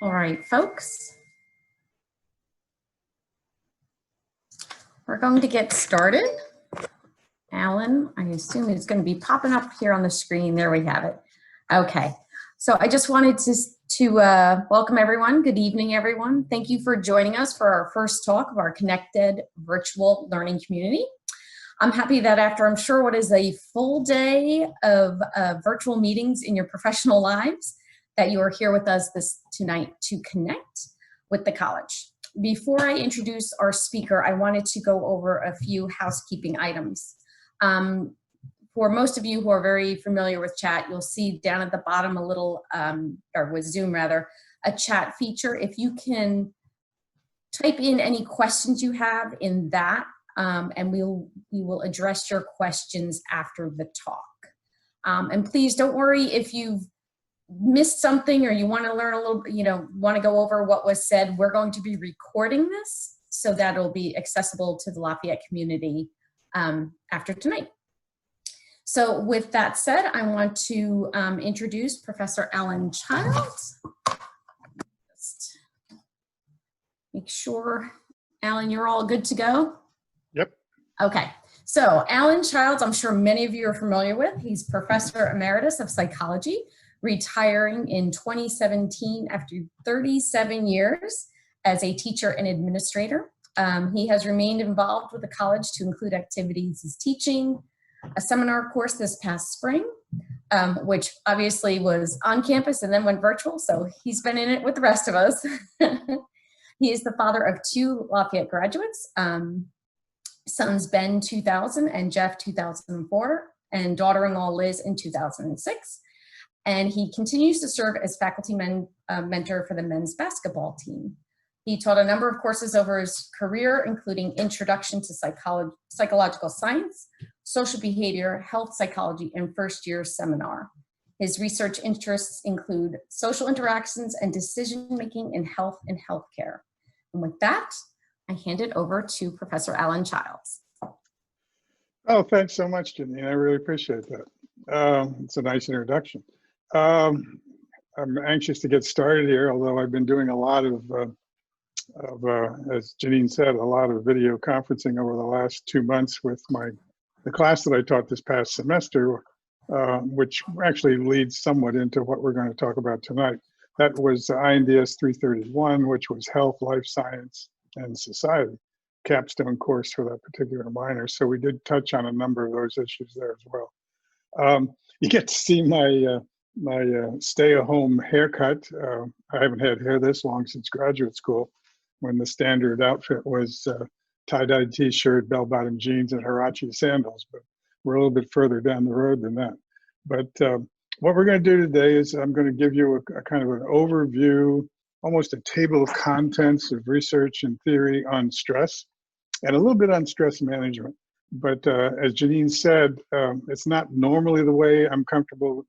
All right, folks, we're going to get started. Alan, I assume it's going to be popping up here on the screen. There we have it. Okay, so I just wanted to welcome everyone. Good evening, everyone. Thank you for joining us for our first talk of our connected virtual learning community. I'm happy that after I'm sure what is a full day of virtual meetings in your professional lives, that you are here with us tonight to connect with the college. Before I introduce our speaker, I wanted to go over a few housekeeping items. For most of you who are very familiar with chat, you'll see down at the bottom a little, or with Zoom rather, a chat feature. If you can type in any questions you have in that, and we will address your questions after the talk. And please don't worry if you've missed something or you want to learn a little, want to go over what was said. We're going to be recording this so that it'll be accessible to the Lafayette community after tonight. So with that said, I want to introduce Professor Alan Childs. Just make sure, Alan, you're all good to go? Yep. Okay, so Alan Childs, I'm sure many of you are familiar with. He's Professor Emeritus of Psychology, retiring in 2017 after 37 years as a teacher and administrator. He has remained involved with the college to include activities as teaching, a seminar course this past spring, which obviously was on campus and then went virtual, so he's been in it with the rest of us. He is the father of 2 Lafayette graduates, sons Ben 2000 and Jeff 2004, and daughter-in-law Liz in 2006. And he continues to serve as faculty mentor for the men's basketball team. He taught a number of courses over his career, including Introduction to Psychological Science, Social Behavior, Health Psychology, and First Year Seminar. His research interests include social interactions and decision-making in health and healthcare. And with that, I hand it over to Professor Alan Childs. Oh, thanks so much, Janine. I really appreciate that. It's a nice introduction. I'm anxious to get started here, although I've been doing a lot of as Janine said, a lot of video conferencing over the last 2 months with the class that I taught this past semester, which actually leads somewhat into what we're going to talk about tonight. That was INDS 331, which was Health, Life Science, and Society, capstone course for that particular minor. So we did touch on a number of those issues there as well. You get to see my stay-at-home haircut. I haven't had hair this long since graduate school, when the standard outfit was tie-dye t-shirt, bell-bottom jeans, and Huarache sandals, but we're a little bit further down the road than that. But what we're going to do today is I'm going to give you a kind of an overview, almost a table of contents of research and theory on stress, and a little bit on stress management. But as Janine said, it's not normally the way I'm comfortable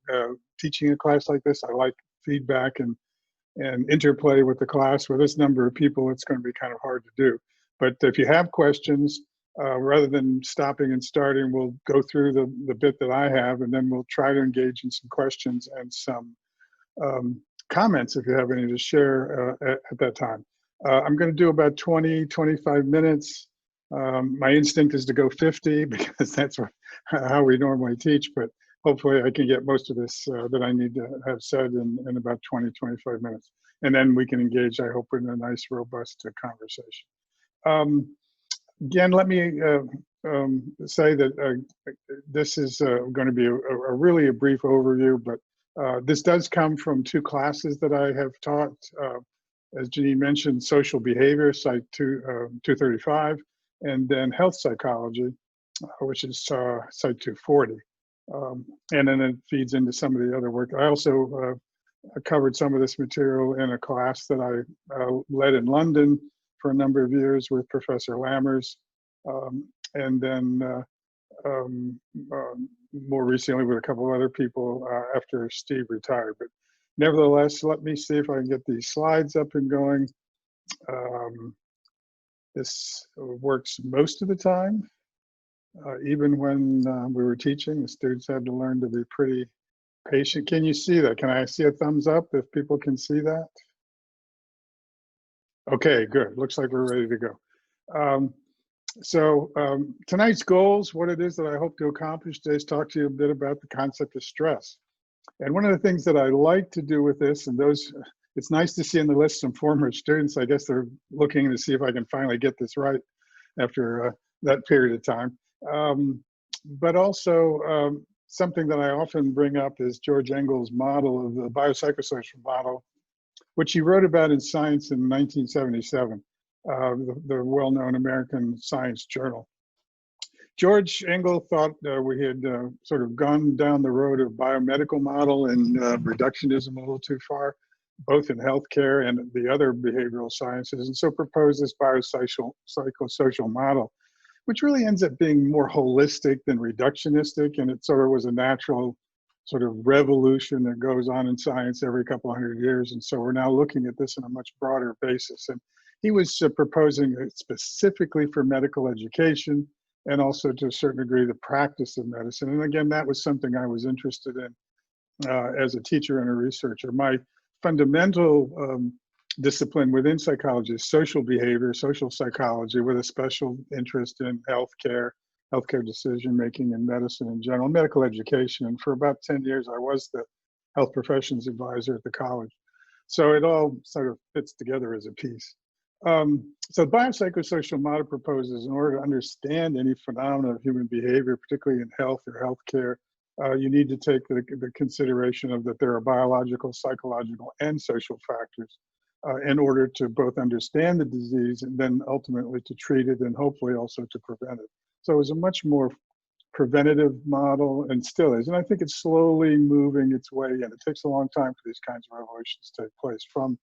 teaching a class like this. I like feedback and interplay with the class. With this number of people, it's going to be kind of hard to do. But if you have questions, rather than stopping and starting, we'll go through the bit that I have, and then we'll try to engage in some questions and some comments if you have any to share at that time. I'm going to do about 20-25 minutes. My instinct is to go 50 because that's how we normally teach, but hopefully I can get most of this that I need to have said in about 20-25 minutes. And then we can engage, I hope, in a nice, robust conversation. Again, let me say that this is going to be really a brief overview, but this does come from 2 classes that I have taught. As Janine mentioned, social behavior, Psych 235, and then health psychology, which is Psych 240. And then it feeds into some of the other work. I also covered some of this material in a class that I led in London for a number of years with Professor Lammers, and then more recently with a couple of other people after Steve retired. But nevertheless, let me see if I can get these slides up and going. This works most of the time. Even when we were teaching, the students had to learn to be pretty patient. Can you see that? Can I see a thumbs up if people can see that? Okay, good. Looks like we're ready to go. Um, tonight's goals, what it is that I hope to accomplish today is talk to you a bit about the concept of stress. And one of the things that I like to do with this, and it's nice to see in the list some former students. I guess they're looking to see if I can finally get this right after that period of time. But also, something that I often bring up is George Engel's model of the biopsychosocial model, which he wrote about in Science in 1977, the well-known American Science Journal. George Engel thought we had sort of gone down the road of biomedical model and reductionism a little too far, both in healthcare and the other behavioral sciences, and so proposed this psychosocial model, which really ends up being more holistic than reductionistic, and it sort of was a natural sort of revolution that goes on in science every couple hundred years. And so we're now looking at this on a much broader basis. And he was proposing it specifically for medical education and also to a certain degree the practice of medicine. And again, that was something I was interested in as a teacher and a researcher. My fundamental discipline within psychology is social behavior, social psychology, with a special interest in healthcare decision-making, and medicine in general, medical education. And for about 10 years, I was the health professions advisor at the college. So it all sort of fits together as a piece. So the biopsychosocial model proposes, in order to understand any phenomena of human behavior, particularly in health or healthcare, you need to take the consideration of that there are biological, psychological, and social factors in order to both understand the disease and then ultimately to treat it and hopefully also to prevent it. So it was a much more preventative model, and still is. And I think it's slowly moving its way in. It takes a long time for these kinds of revolutions to take place, from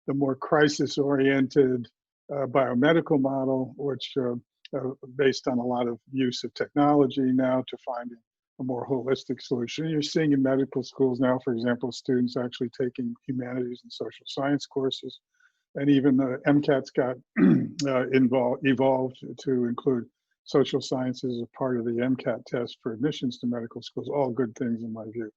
the more crisis-oriented biomedical model, which based on a lot of use of technology now, to finding a more holistic solution. You're seeing in medical schools now, for example, students actually taking humanities and social science courses, and even the MCAT's got evolved to include social sciences as part of the MCAT test for admissions to medical schools. All good things in my view.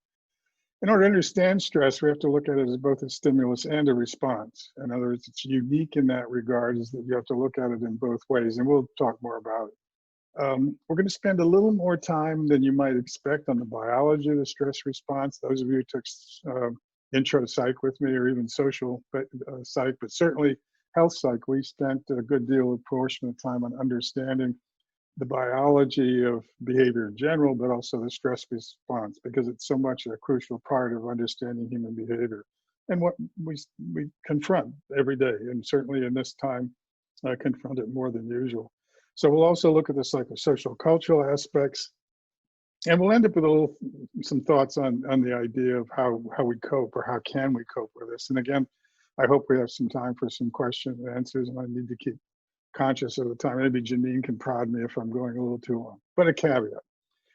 In order to understand stress, we have to look at it as both a stimulus and a response. In other words, it's unique in that regard, is that you have to look at it in both ways, and we'll talk more about it. We're going to spend a little more time than you might expect on the biology of the stress response. Those of you who took intro psych with me, or even social psych, but certainly health psych, we spent a good deal of portion of time on understanding the biology of behavior in general, but also the stress response, because it's so much a crucial part of understanding human behavior and what we confront every day, and certainly in this time, confront it more than usual. So we'll also look at the psychosocial cultural aspects, and we'll end up with some thoughts on the idea of how we cope, or how can we cope with this. And again, I hope we have some time for some questions and answers, and I need to keep conscious of the time. Maybe Janine can prod me if I'm going a little too long. But a caveat: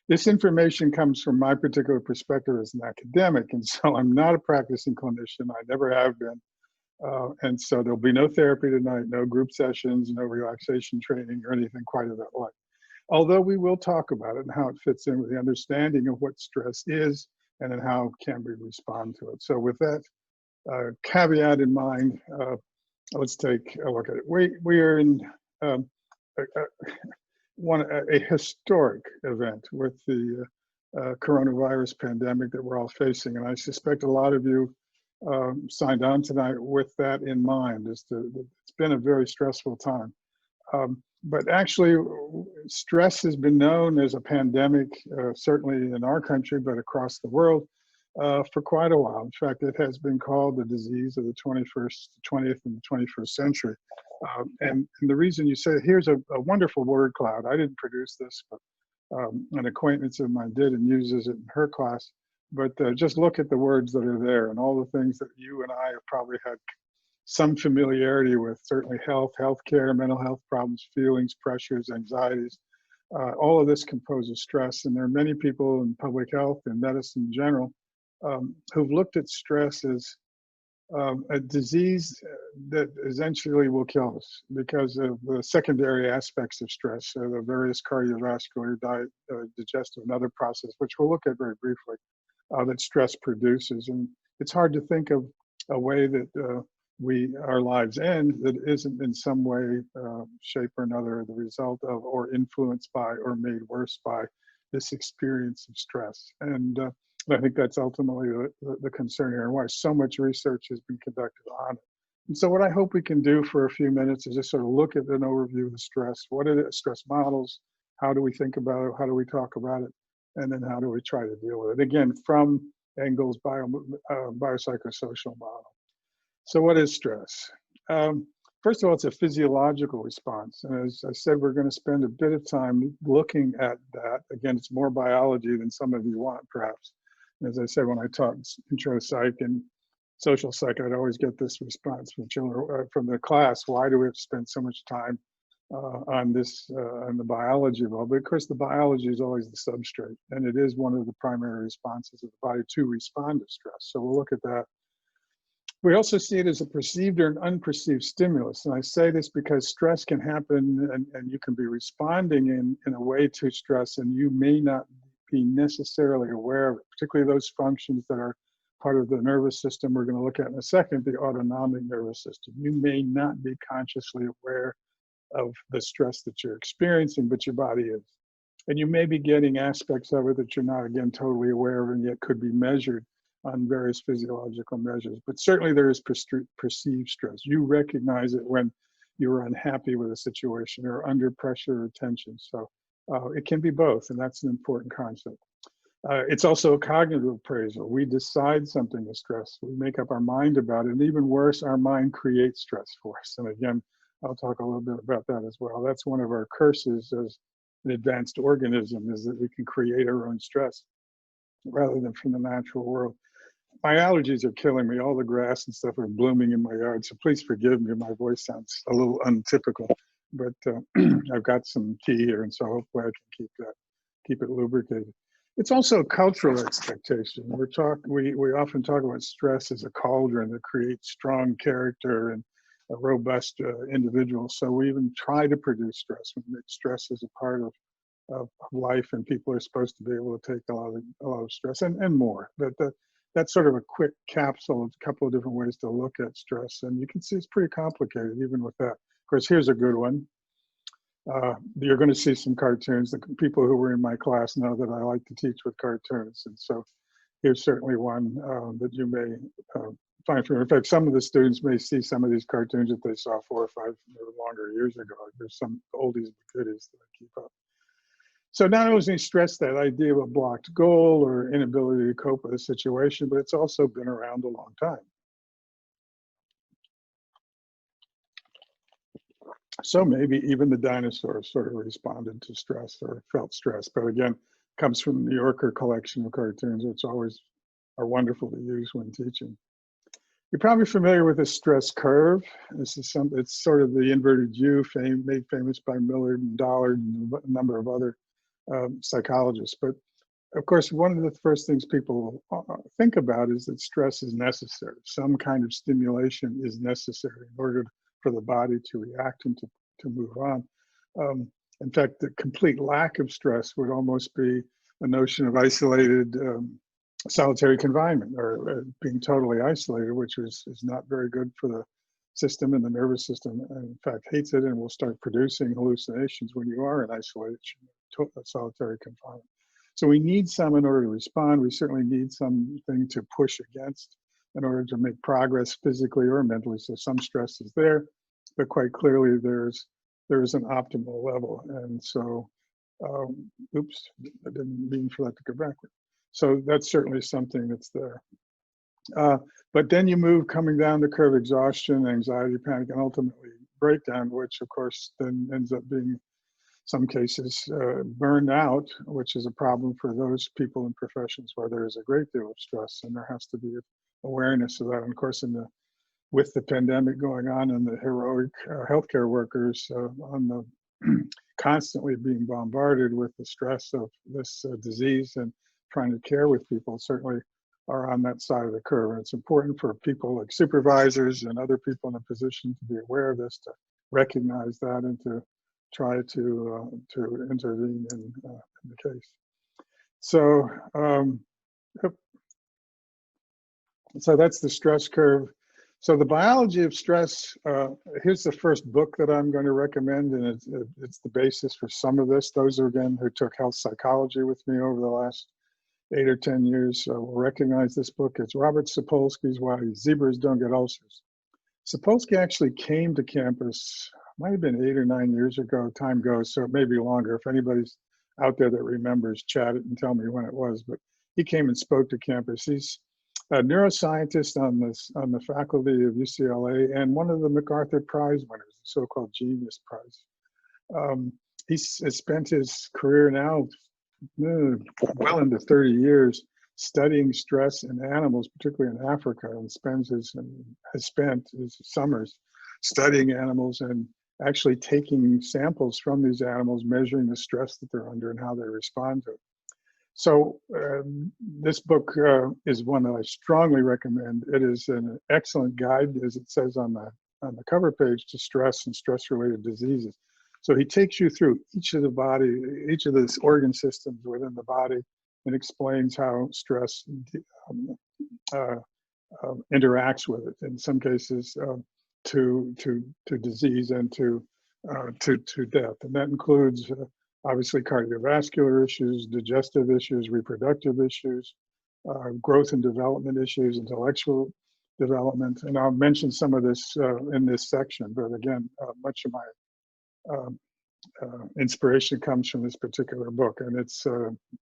this information comes from my particular perspective as an academic, and so I'm not a practicing clinician. I never have been. And so there'll be no therapy tonight, no group sessions, no relaxation training or anything quite of that like. Although we will talk about it and how it fits in with the understanding of what stress is and then how can we respond to it. So with that caveat in mind, let's take a look at it. We are in a historic event with the coronavirus pandemic that we're all facing, and I suspect a lot of you signed on tonight with that in mind. It's been a very stressful time. But actually, stress has been known as a pandemic, certainly in our country, but across the world, for quite a while. In fact, it has been called the disease of the 20th and the 21st century. And the reason you say, here's a wonderful word cloud. I didn't produce this, but an acquaintance of mine did and uses it in her class. But just look at the words that are there and all the things that you and I have probably had some familiarity with, certainly healthcare, mental health problems, feelings, pressures, anxieties. All of this composes stress, and there are many people in public health and medicine in general who've looked at stress as a disease that essentially will kill us because of the secondary aspects of stress, the various cardiovascular, digestive, and other processes, which we'll look at very briefly, that stress produces. And it's hard to think of a way that our lives end that isn't in some way, shape or another, the result of or influenced by or made worse by this experience of stress. And I think that's ultimately the concern here, and why so much research has been conducted on it. And so what I hope we can do for a few minutes is just sort of look at an overview of the stress. What are the stress models? How do we think about it? How do we talk about it? And then how do we try to deal with it? Again, from Engel's biopsychosocial model. So what is stress? First of all, it's a physiological response. And as I said, we're going to spend a bit of time looking at that. Again, it's more biology than some of you want, perhaps. And as I said, when I taught intro psych and social psych, I'd always get this response from children, from the class: why do we have to spend so much time on this, on the biology of all? But of course, the biology is always the substrate, and it is one of the primary responses of the body to respond to stress. So we'll look at that. We also see it as a perceived or an unperceived stimulus. And I say this because stress can happen, and you can be responding in a way to stress, and you may not be necessarily aware of it, particularly those functions that are part of the nervous system we're going to look at in a second, the autonomic nervous system. You may not be consciously aware of the stress that you're experiencing, but your body is. And you may be getting aspects of it that you're not, again, totally aware of, and yet could be measured on various physiological measures. But certainly there is perceived stress. You recognize it when you're unhappy with a situation or under pressure or tension. So it can be both, and that's an important concept. It's also a cognitive appraisal. We decide something is stress. We make up our mind about it. And even worse, our mind creates stress for us. And again, I'll talk a little bit about that as well. That's one of our curses as an advanced organism, is that we can create our own stress rather than from the natural world. My allergies are killing me. All the grass and stuff are blooming in my yard, so please forgive me. My voice sounds a little untypical, but I've got some tea here, and so hopefully I can keep it lubricated. It's also a cultural expectation. We often talk about stress as a cauldron that creates strong character and a robust individual. So we even try to produce stress. We make stress as a part of life, and people are supposed to be able to take a lot of stress and more. But that's sort of a quick capsule of a couple of different ways to look at stress, and you can see it's pretty complicated even with that. Of course, here's a good one. You're going to see some cartoons. The people who were in my class know that I like to teach with cartoons, and so here's certainly one that you may find familiar. In fact, some of the students may see some of these cartoons that they saw 4 or 5 or longer years ago. There's some oldies but goodies that I keep up. So not only does he stress that idea of a blocked goal or inability to cope with a situation, but it's also been around a long time. So maybe even the dinosaurs sort of responded to stress or felt stress. But again, it comes from the New Yorker collection of cartoons, which always are wonderful to use when teaching. You're probably familiar with the stress curve. It's sort of the inverted U, made famous by Millard and Dollard and a number of other psychologists. But of course, one of the first things people think about is that stress is necessary. Some kind of stimulation is necessary in order for the body to react and to move on. In fact, the complete lack of stress would almost be a notion of isolated solitary confinement, or being totally isolated, which is not very good for the system, and the nervous system, in fact, hates it and will start producing hallucinations when you are in isolation, solitary confinement. So we need some in order to respond. We certainly need something to push against in order to make progress physically or mentally. So some stress is there, but quite clearly there's an optimal level. And so, oops, I didn't mean for that to go backward. So that's certainly something that's there. But then you move coming down the curve: exhaustion, anxiety, panic, and ultimately breakdown, which of course then ends up being, some cases, burned out, which is a problem for those people in professions where there is a great deal of stress, and there has to be awareness of that. And of course, with the pandemic going on, and the heroic healthcare workers constantly being bombarded with the stress of this disease and trying to care with people, certainly are on that side of the curve. And it's important for people like supervisors and other people in a position to be aware of this, to recognize that, and to try to intervene in the case. So, so that's the stress curve. So the biology of stress, here's the first book that I'm going to recommend, and it's the basis for some of this. Those are, again, who took health psychology with me over the last 8 or 10 years will recognize this book. It's Robert Sapolsky's Why Zebras Don't Get Ulcers. Sapolsky actually came to campus, might have been 8 or 9 years ago, time goes, so it may be longer. If anybody's out there that remembers, chat it and tell me when it was, but he came and spoke to campus. He's a neuroscientist on the faculty of UCLA and one of the MacArthur Prize winners, the so-called Genius Prize. He's spent his career now well into 30 years studying stress in animals, particularly in Africa, and has spent his summers studying animals and actually taking samples from these animals, measuring the stress that they're under and how they respond to it. So this book is one that I strongly recommend. It is an excellent guide, as it says on the cover page, to stress and stress-related diseases. So he takes you through each of the organ systems within the body and explains how stress interacts with it. In some cases, to disease and to death, and that includes obviously cardiovascular issues, digestive issues, reproductive issues, growth and development issues, intellectual development. And I'll mention some of this in this section, but again, much of my inspiration comes from this particular book, and it's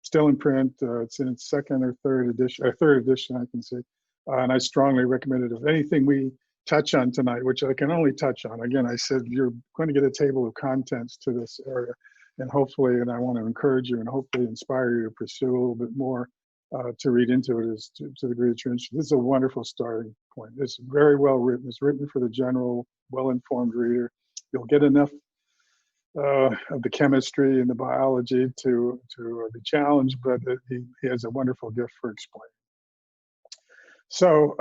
still in print. It's in its second or third edition, I can see. And I strongly recommend it. If anything we touch on tonight, which I can only touch on, again, I said you're going to get a table of contents to this area. And hopefully, and I want to encourage you and hopefully inspire you to pursue a little bit more to read into it to the degree that you're interested. This is a wonderful starting point. It's very well written. It's written for the general, well-informed reader. You'll get enough of the chemistry and the biology to be challenged, but he has a wonderful gift for explaining. So,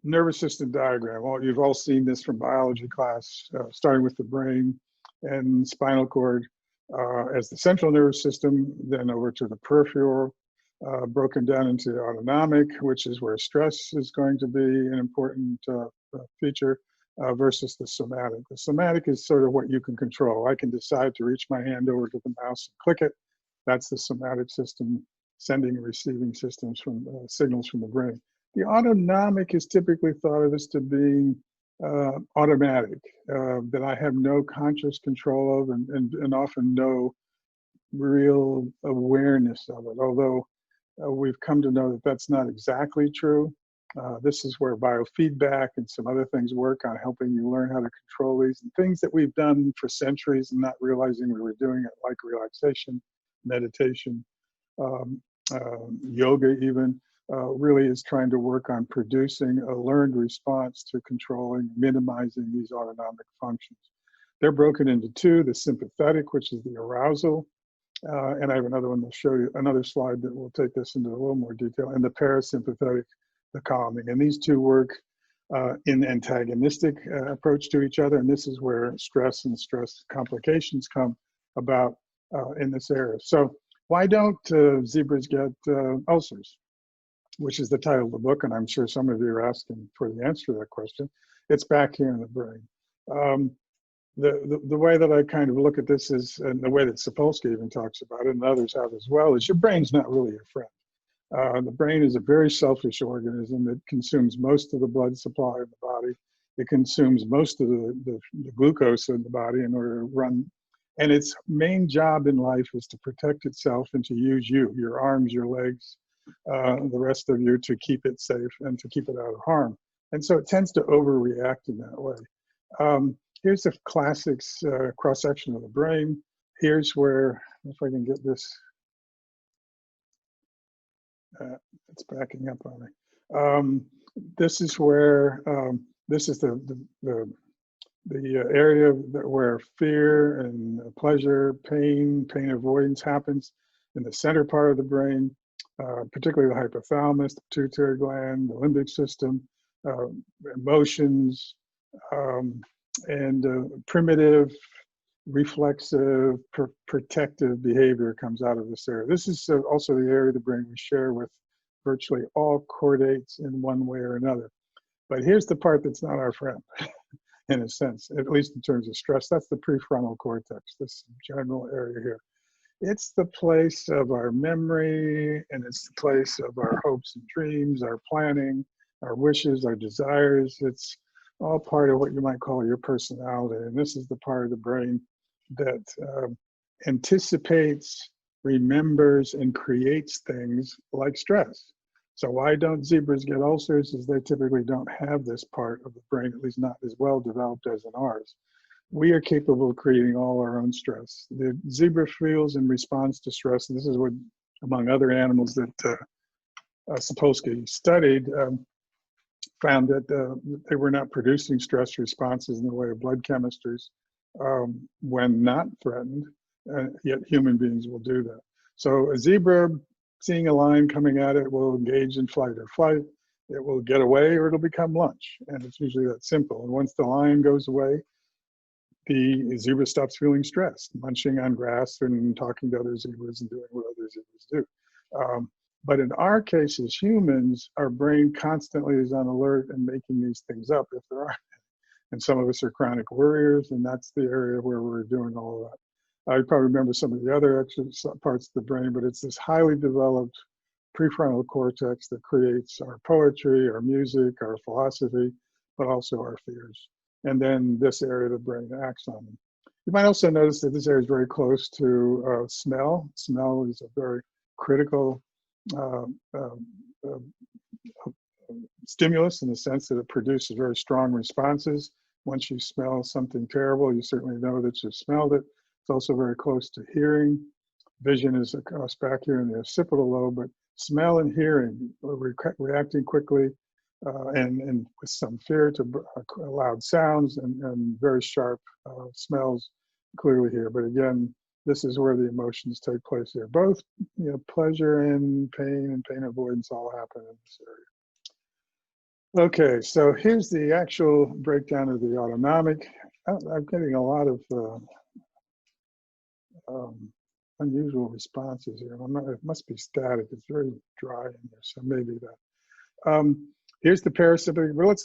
nervous system diagram. Well, you've all seen this from biology class, starting with the brain and spinal cord as the central nervous system, then over to the peripheral, broken down into the autonomic, which is where stress is going to be an important feature, versus the somatic. The somatic is sort of what you can control. I can decide to reach my hand over to the mouse and click it. That's the somatic system, sending and receiving systems from signals from the brain. The autonomic is typically thought of as to being automatic, that I have no conscious control of and often no real awareness of it, although we've come to know that that's not exactly true. This is where biofeedback and some other things work on helping you learn how to control these and things that we've done for centuries and not realizing we were doing it, like relaxation, meditation, yoga even. Really is trying to work on producing a learned response to controlling, minimizing these autonomic functions. They're broken into two: the sympathetic, which is the arousal, and I have another one to show you, another slide that will take this into a little more detail, and the parasympathetic, the calming. And these two work in antagonistic approach to each other, and this is where stress and stress complications come about in this area. So why don't zebras get ulcers? Which is the title of the book, and I'm sure some of you are asking for the answer to that question. It's back here in the brain. The way that I kind of look at this is, and the way that Sapolsky even talks about it, and others have as well, is your brain's not really your friend. The brain is a very selfish organism that consumes most of the blood supply of the body. It consumes most of the glucose in the body in order to run. And its main job in life is to protect itself and to use you, your arms, your legs, the rest of you, to keep it safe and to keep it out of harm. And so it tends to overreact in that way. Here's a classics cross-section of the brain. Here's where, if I can get this, it's backing up on me. This is where, this is the area where fear and pleasure, pain avoidance happens in the center part of the brain. Particularly the hypothalamus, the pituitary gland, the limbic system, emotions, and primitive, reflexive, protective behavior comes out of this area. This is also the area of the brain we share with virtually all chordates in one way or another. But here's the part that's not our friend, in a sense, at least in terms of stress. That's the prefrontal cortex, this general area here. It's the place of our memory, and it's the place of our hopes and dreams, our planning, our wishes, our desires. It's all part of what you might call your personality. And this is the part of the brain that anticipates, remembers, and creates things like stress. So why don't zebras get ulcers? Is they typically don't have this part of the brain, at least not as well developed as in ours. We are capable of creating all our own stress. The zebra feels and responds to stress. And this is what, among other animals that Sapolsky studied, found that they were not producing stress responses in the way of blood chemistries when not threatened, yet human beings will do that. So a zebra, seeing a lion coming at it, will engage in flight or flight. It will get away or it'll become lunch. And it's usually that simple. And once the lion goes away, the zebra stops feeling stressed, munching on grass and talking to other zebras and doing what other zebras do. But in our case as humans, our brain constantly is on alert and making these things up if there are. And some of us are chronic worriers, and that's the area where we're doing all of that. I probably remember some of the other parts of the brain, but it's this highly developed prefrontal cortex that creates our poetry, our music, our philosophy, but also our fears. And then this area of the brain acts on them. You might also notice that this area is very close to smell. Smell is a very critical stimulus in the sense that it produces very strong responses. Once you smell something terrible, you certainly know that you smelled it. It's also very close to hearing. Vision is across back here in the occipital lobe, but smell and hearing, reacting quickly and with some fear to loud sounds and very sharp smells clearly here. But again, this is where the emotions take place here. Both, pleasure and pain avoidance all happen in this area. Okay, so here's the actual breakdown of the autonomic. I'm getting a lot of unusual responses here. It must be static. It's very dry in here, so maybe that. Here's the parasympathetic. Well,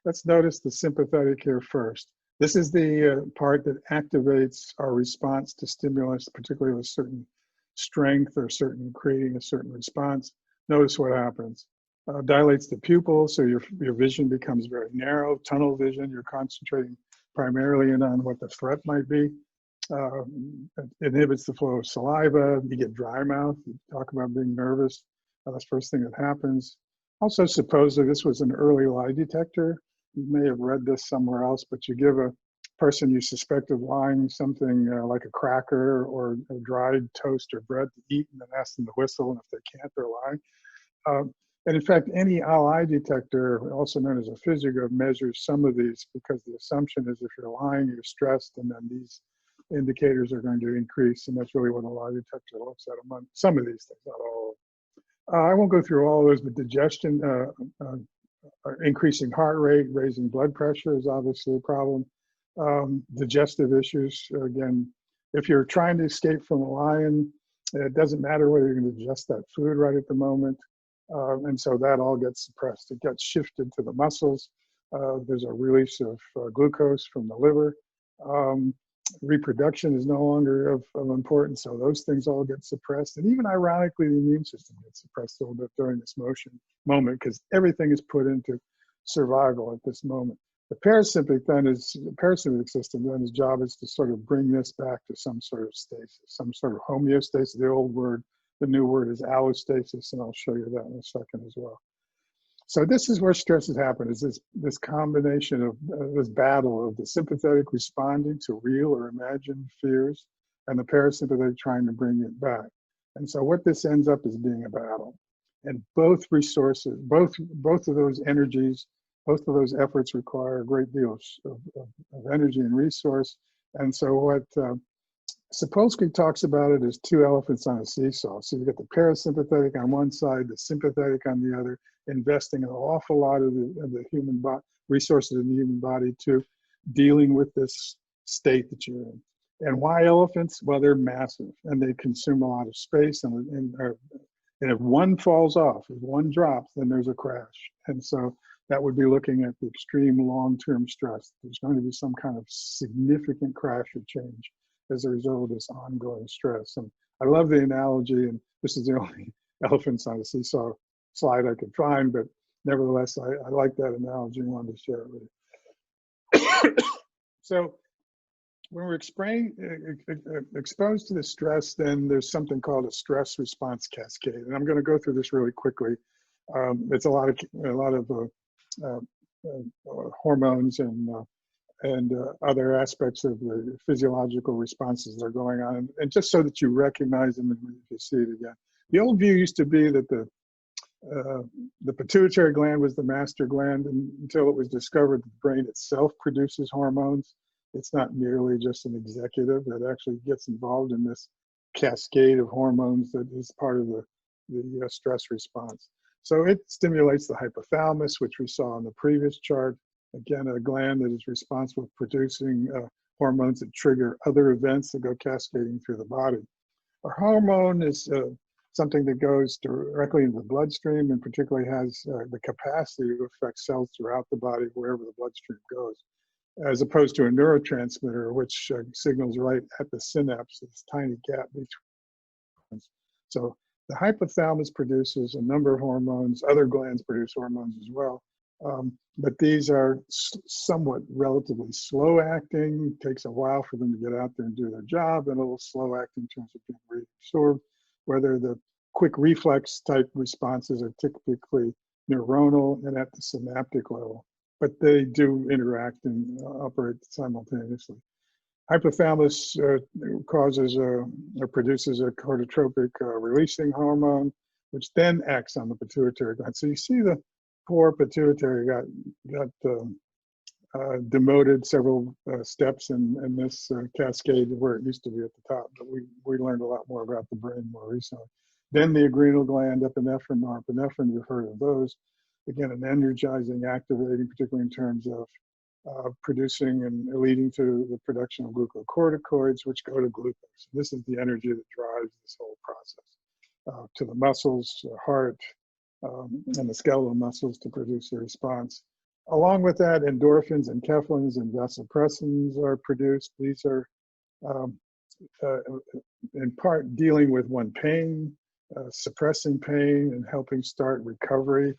let's notice the sympathetic here first. This is the part that activates our response to stimulus, particularly with certain strength or creating a certain response. Notice what happens. Dilates the pupil, so your vision becomes very narrow, tunnel vision. You're concentrating primarily in on what the threat might be. Inhibits the flow of saliva. You get dry mouth. You talk about being nervous. That's the first thing that happens. Also, supposedly this was an early lie detector. You may have read this somewhere else, but you give a person you suspect of lying something like a cracker or a dried toast or bread to eat, and then ask them to whistle, and if they can't, they're lying. And in fact, any lie detector, also known as a physiograph, measures some of these because the assumption is if you're lying, you're stressed, and then these indicators are going to increase, and that's really what a lie detector looks at among some of these things, not all of them. I won't go through all of those, but digestion, increasing heart rate, raising blood pressure is obviously a problem. Digestive issues, again, if you're trying to escape from a lion, it doesn't matter whether you're going to digest that food right at the moment. And so that all gets suppressed. It gets shifted to the muscles. There's a release of glucose from the liver. Reproduction is no longer of importance, so those things all get suppressed. And even ironically, the immune system gets suppressed a little bit during this moment because everything is put into survival at this moment. The parasympathetic system then, its job is to sort of bring this back to some sort of stasis, some sort of homeostasis. The new word is allostasis, and I'll show you that in a second as well. So this is where stress has happened, is this combination of this battle of the sympathetic responding to real or imagined fears and the parasympathetic trying to bring it back. And so what this ends up is being a battle. And both resources, both of those energies, both of those efforts require a great deal of energy and resource. And so what Sapolsky talks about it as two elephants on a seesaw. So you get the parasympathetic on one side, the sympathetic on the other, investing an awful lot of the human body, resources in the human body to dealing with this state that you're in. And why elephants? Well, they're massive and they consume a lot of space. And if one falls off, if one drops, then there's a crash. And so that would be looking at the extreme long-term stress. There's going to be some kind of significant crash or change as a result of this ongoing stress. And I love the analogy, and this is the only elephants on a seesaw slide I could find, but nevertheless, I like that analogy and wanted to share it with you. So when we're exposed to the stress, then there's something called a stress response cascade. And I'm going to go through this really quickly. It's a lot of hormones and other aspects of the physiological responses that are going on. And just so that you recognize them and you see it again. The old view used to be that the pituitary gland was the master gland until it was discovered that the brain itself produces hormones. It's not merely just an executive that actually gets involved in this cascade of hormones that is part of the stress response. So it stimulates the hypothalamus, which we saw on the previous chart. Again, a gland that is responsible for producing hormones that trigger other events that go cascading through the body. A hormone is something that goes directly into the bloodstream and particularly has the capacity to affect cells throughout the body wherever the bloodstream goes, as opposed to a neurotransmitter, which signals right at the synapse, this tiny gap between. So the hypothalamus produces a number of hormones. Other glands produce hormones as well. But these are somewhat relatively slow acting. It takes a while for them to get out there and do their job, and a little slow acting in terms of being reabsorbed. Whether the quick reflex type responses are typically neuronal and at the synaptic level, but they do interact and operate simultaneously. Hypothalamus causes or produces a corticotropic releasing hormone, which then acts on the pituitary gland. So you see the poor pituitary got demoted several steps in this cascade where it used to be at the top, but we learned a lot more about the brain more recently. Then the adrenal gland, epinephrine, norepinephrine, you've heard of those. Again, an energizing, activating, particularly in terms of producing and leading to the production of glucocorticoids, which go to glucose. This is the energy that drives this whole process to the muscles, the heart, and the skeletal muscles to produce a response. Along with that, endorphins and enkephalins and vasopressins are produced. These are in part dealing with pain, suppressing pain and helping start recovery.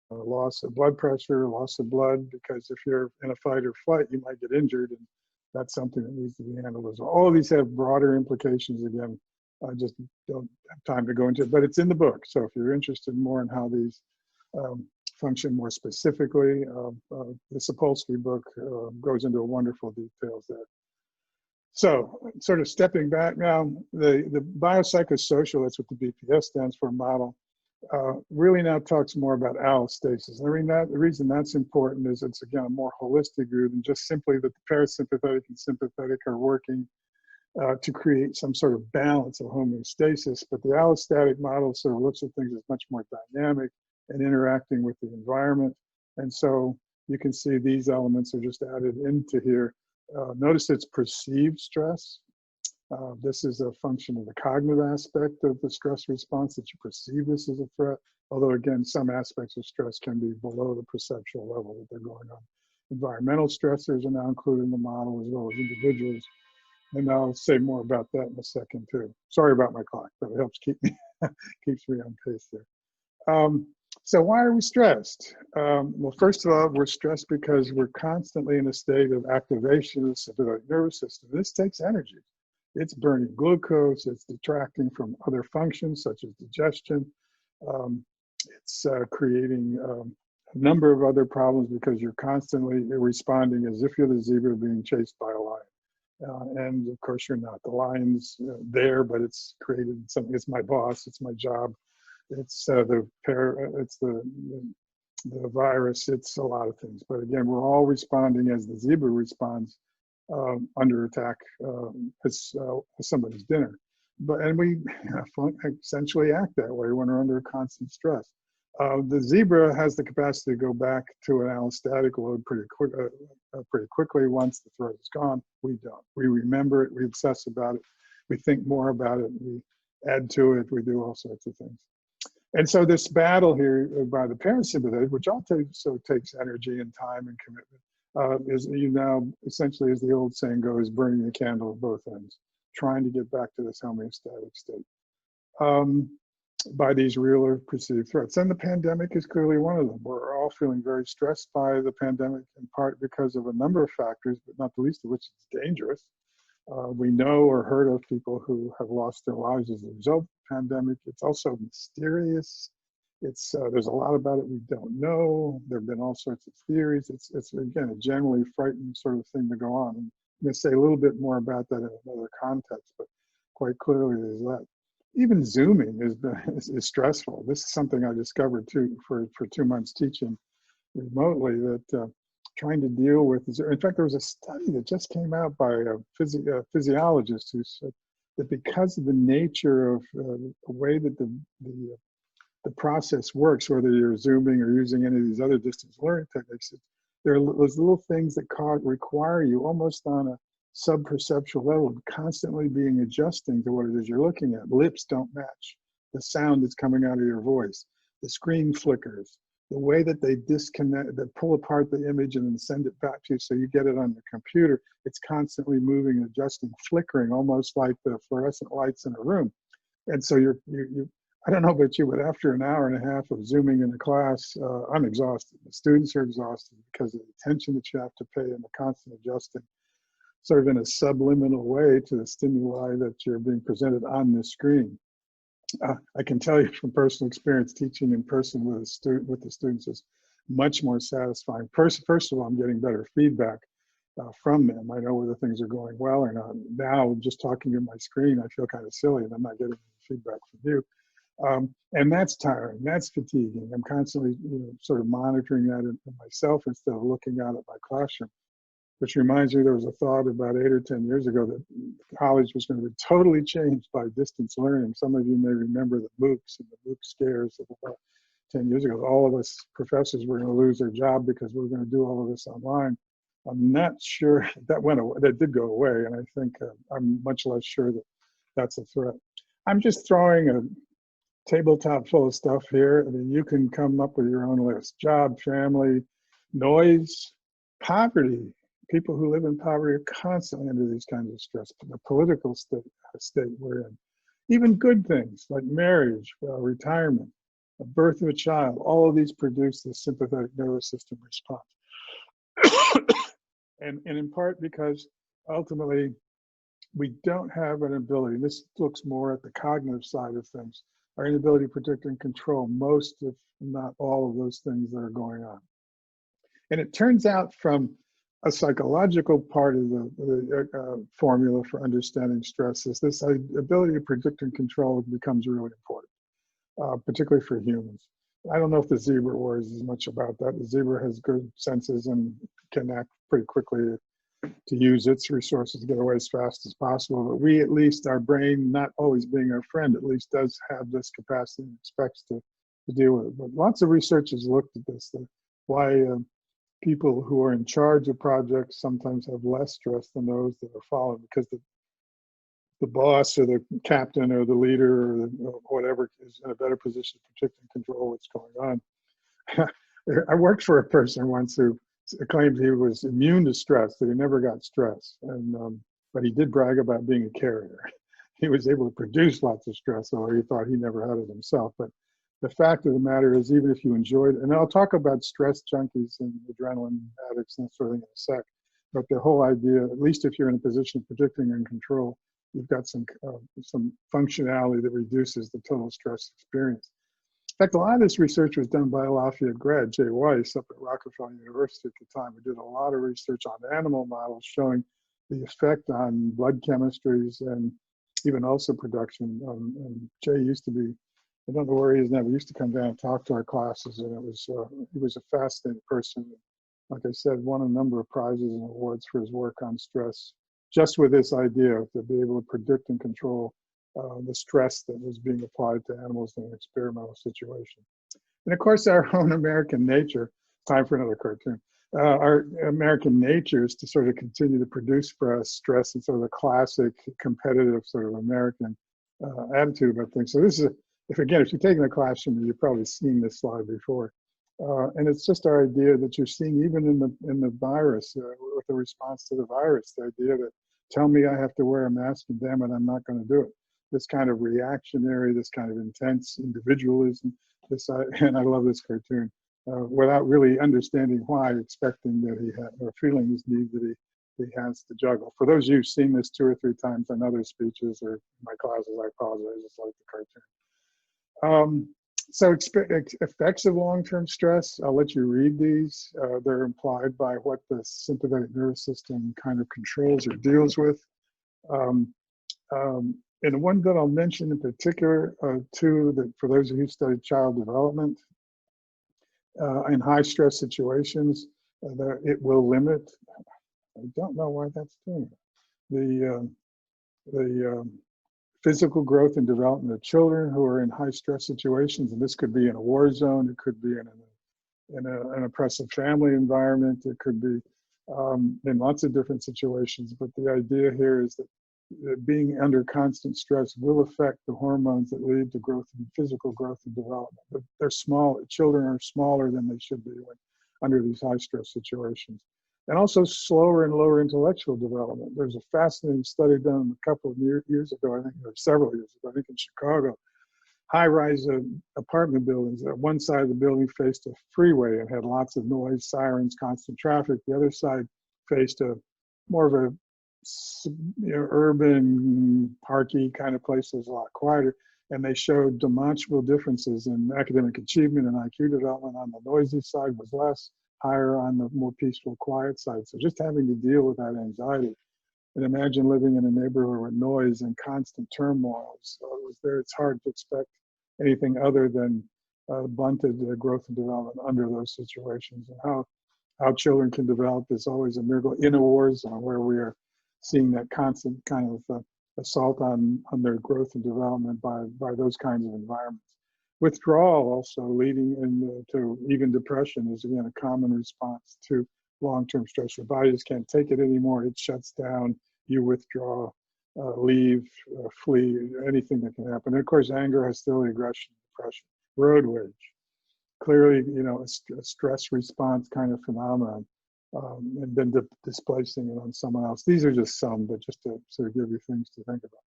Loss of blood pressure, loss of blood, because if you're in a fight or flight, you might get injured, and that's something that needs to be handled as well. All of these have broader implications. Again, I just don't have time to go into it, but it's in the book. So if you're interested more in how these function more specifically, the Sapolsky book goes into wonderful details there. So sort of stepping back now, the biopsychosocial, that's what the BPS stands for, model, really now talks more about allostasis. I mean, the reason that's important is it's, again, a more holistic view than just simply that the parasympathetic and sympathetic are working to create some sort of balance of homeostasis. But the allostatic model sort of looks at things as much more dynamic and interacting with the environment. And so you can see these elements are just added into here. Notice it's perceived stress. This is a function of the cognitive aspect of the stress response, that you perceive this as a threat. Although, again, some aspects of stress can be below the perceptual level that they're going on. Environmental stressors are now included in the model, as well as individuals. And I'll say more about that in a second, too. Sorry about my clock, but it helps keeps me on pace there. So why are we stressed? Well, first of all, we're stressed because we're constantly in a state of activation of the sympathetic nervous system. This takes energy. It's burning glucose, it's detracting from other functions such as digestion. It's creating a number of other problems because you're constantly responding as if you're the zebra being chased by a lion. And of course you're not. The lion's there, but it's created something. It's my boss, it's my job. It's the virus, it's a lot of things. But again, we're all responding as the zebra responds under attack as somebody's dinner. And we essentially act that way when we're under constant stress. The zebra has the capacity to go back to an allostatic load pretty quickly once the threat is gone. We don't. We remember it, we obsess about it, we think more about it, we add to it, we do all sorts of things. And so this battle here by the parasympathetic, which also takes energy and time and commitment, is you now essentially, as the old saying goes, burning the candle at both ends, trying to get back to this homeostatic state by these real or perceived threats. And the pandemic is clearly one of them. We're all feeling very stressed by the pandemic, in part because of a number of factors, but not the least of which is dangerous. We know or heard of people who have lost their lives as a result of the pandemic. It's also mysterious. There's a lot about it we don't know. There have been all sorts of theories. It's again, a generally frightening sort of thing to go on. I'm going to say a little bit more about that in another context, but quite clearly there's that. Even Zooming is stressful. This is something I discovered too for 2 months teaching remotely, that trying to deal with, in fact, there was a study that just came out by a physiologist who said that because of the nature of the way that the process works, whether you're Zooming or using any of these other distance learning techniques, there are those little things that require you almost on a sub-perceptual level, constantly being adjusting to what it is you're looking at. Lips don't match the sound that's coming out of your voice. The screen flickers. The way that they disconnect, that pull apart the image and then send it back to you so you get it on the computer, it's constantly moving and adjusting, flickering, almost like the fluorescent lights in a room. And so I don't know about you, but after an hour and a half of Zooming in a class, I'm exhausted. The students are exhausted because of the attention that you have to pay and the constant adjusting, sort of in a subliminal way, to the stimuli that you're being presented on the screen. I can tell you from personal experience, teaching in person with the students is much more satisfying. First of all, I'm getting better feedback from them. I know whether things are going well or not. Now, just talking to my screen, I feel kind of silly, and I'm not getting any feedback from you. And that's tiring. That's fatiguing. I'm constantly, sort of monitoring that in myself instead of looking out at my classroom. Which reminds me, there was a thought about 8 or 10 years ago that college was going to be totally changed by distance learning. Some of you may remember the MOOCs and the MOOC scares of about 10 years ago. All of us professors were going to lose their job because we were going to do all of this online. I'm not sure that went away. That did go away, and I think I'm much less sure that that's a threat. I'm just throwing a tabletop full of stuff here. I mean, you can come up with your own list: job, family, noise, poverty. People who live in poverty are constantly under these kinds of stress. The political state we're in. Even good things like marriage, retirement, the birth of a child, all of these produce this sympathetic nervous system response. and in part because ultimately we don't have an ability, this looks more at the cognitive side of things, our inability to predict and control most, if not all, of those things that are going on. And it turns out from a psychological part of the formula for understanding stress is this ability to predict and control becomes really important, particularly for humans. I don't know if the zebra worries as much about that. The zebra has good senses and can act pretty quickly to use its resources to get away as fast as possible. But we, at least, our brain, not always being our friend, at least does have this capacity and expects to deal with it. But lots of research has looked at this, why people who are in charge of projects sometimes have less stress than those that are following, because the boss or the captain or the leader or whatever is in a better position to predict and control what's going on. I worked for a person once who claimed he was immune to stress, that he never got stress, but he did brag about being a carrier. He was able to produce lots of stress, although he thought he never had it himself. But the fact of the matter is, even if you enjoyed it, and I'll talk about stress junkies and adrenaline addicts and that sort of thing in a sec, but the whole idea, at least if you're in a position of predicting and control, you've got some functionality that reduces the total stress experience. In fact, a lot of this research was done by a Lafayette grad, Jay Weiss, up at Rockefeller University at the time. We did a lot of research on animal models showing the effect on blood chemistries and even ulcer production. And Jay used to be, I don't know where he is now, but he used to come down and talk to our classes, and he was a fascinating person. Like I said, won a number of prizes and awards for his work on stress, just with this idea to be able to predict and control the stress that was being applied to animals in an experimental situation. And of course, our own American nature, time for another cartoon, our American nature is to sort of continue to produce for us stress and sort of the classic competitive sort of American attitude about things. So this is if you've taken a class from me, you've probably seen this slide before. And it's just our idea that you're seeing even in the virus, with the response to the virus, the idea that tell me I have to wear a mask and damn it, I'm not going to do it. This kind of reactionary, this kind of intense individualism, and I love this cartoon, without really understanding why, expecting that he had, or feeling this need that he has to juggle. For those of you who've seen this 2 or 3 times in other speeches or my classes, I apologize, it's like the cartoon. So effects of long-term stress, I'll let you read these. They're implied by what the sympathetic nervous system kind of controls or deals with. And one that I'll mention in particular, too, that for those of you who studied child development, in high stress situations, it will limit, I don't know why that's doing it, the physical growth and development of children who are in high stress situations. And this could be in a war zone, it could be in an oppressive family environment, it could be in lots of different situations. But the idea here is that being under constant stress will affect the hormones that lead to growth and physical growth and development. But they're small, children are smaller than they should be when under these high stress situations. And also slower and lower intellectual development. There's a fascinating study done a couple of years ago, I think, or several years ago, I think in Chicago, high-rise apartment buildings. One side of the building faced a freeway and had lots of noise, sirens, constant traffic. The other side faced more of a urban, parky kind of place that was a lot quieter. And they showed demonstrable differences in academic achievement and IQ development. On the noisy side was less, higher on the more peaceful, quiet side. So just having to deal with that anxiety. And imagine living in a neighborhood with noise and constant turmoil. So it's hard to expect anything other than blunted growth and development under those situations. And how children can develop is always a miracle in a war zone where we are seeing that constant kind of assault on their growth and development by those kinds of environments. Withdrawal also leading to even depression is again a common response to long-term stress. Your body just can't take it anymore. It shuts down, you withdraw, leave, flee, anything that can happen. And of course, anger, hostility, aggression, depression, road rage. Clearly, a stress response kind of phenomenon, and then displacing it on someone else. These are just some, but just to sort of give you things to think about.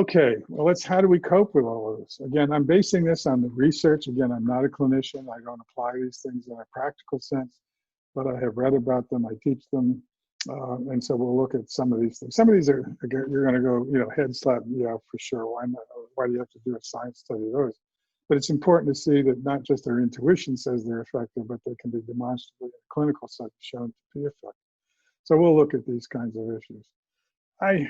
Okay, well, how do we cope with all of this? Again, I'm basing this on the research. Again, I'm not a clinician. I don't apply these things in a practical sense, but I have read about them. I teach them. And so we'll look at some of these things. Some of these you're going to go, head slap, yeah, for sure. Why not? Why do you have to do a science study of those? But it's important to see that not just their intuition says they're effective, but they can be demonstrably in a clinical setting shown to be effective. So we'll look at these kinds of issues. I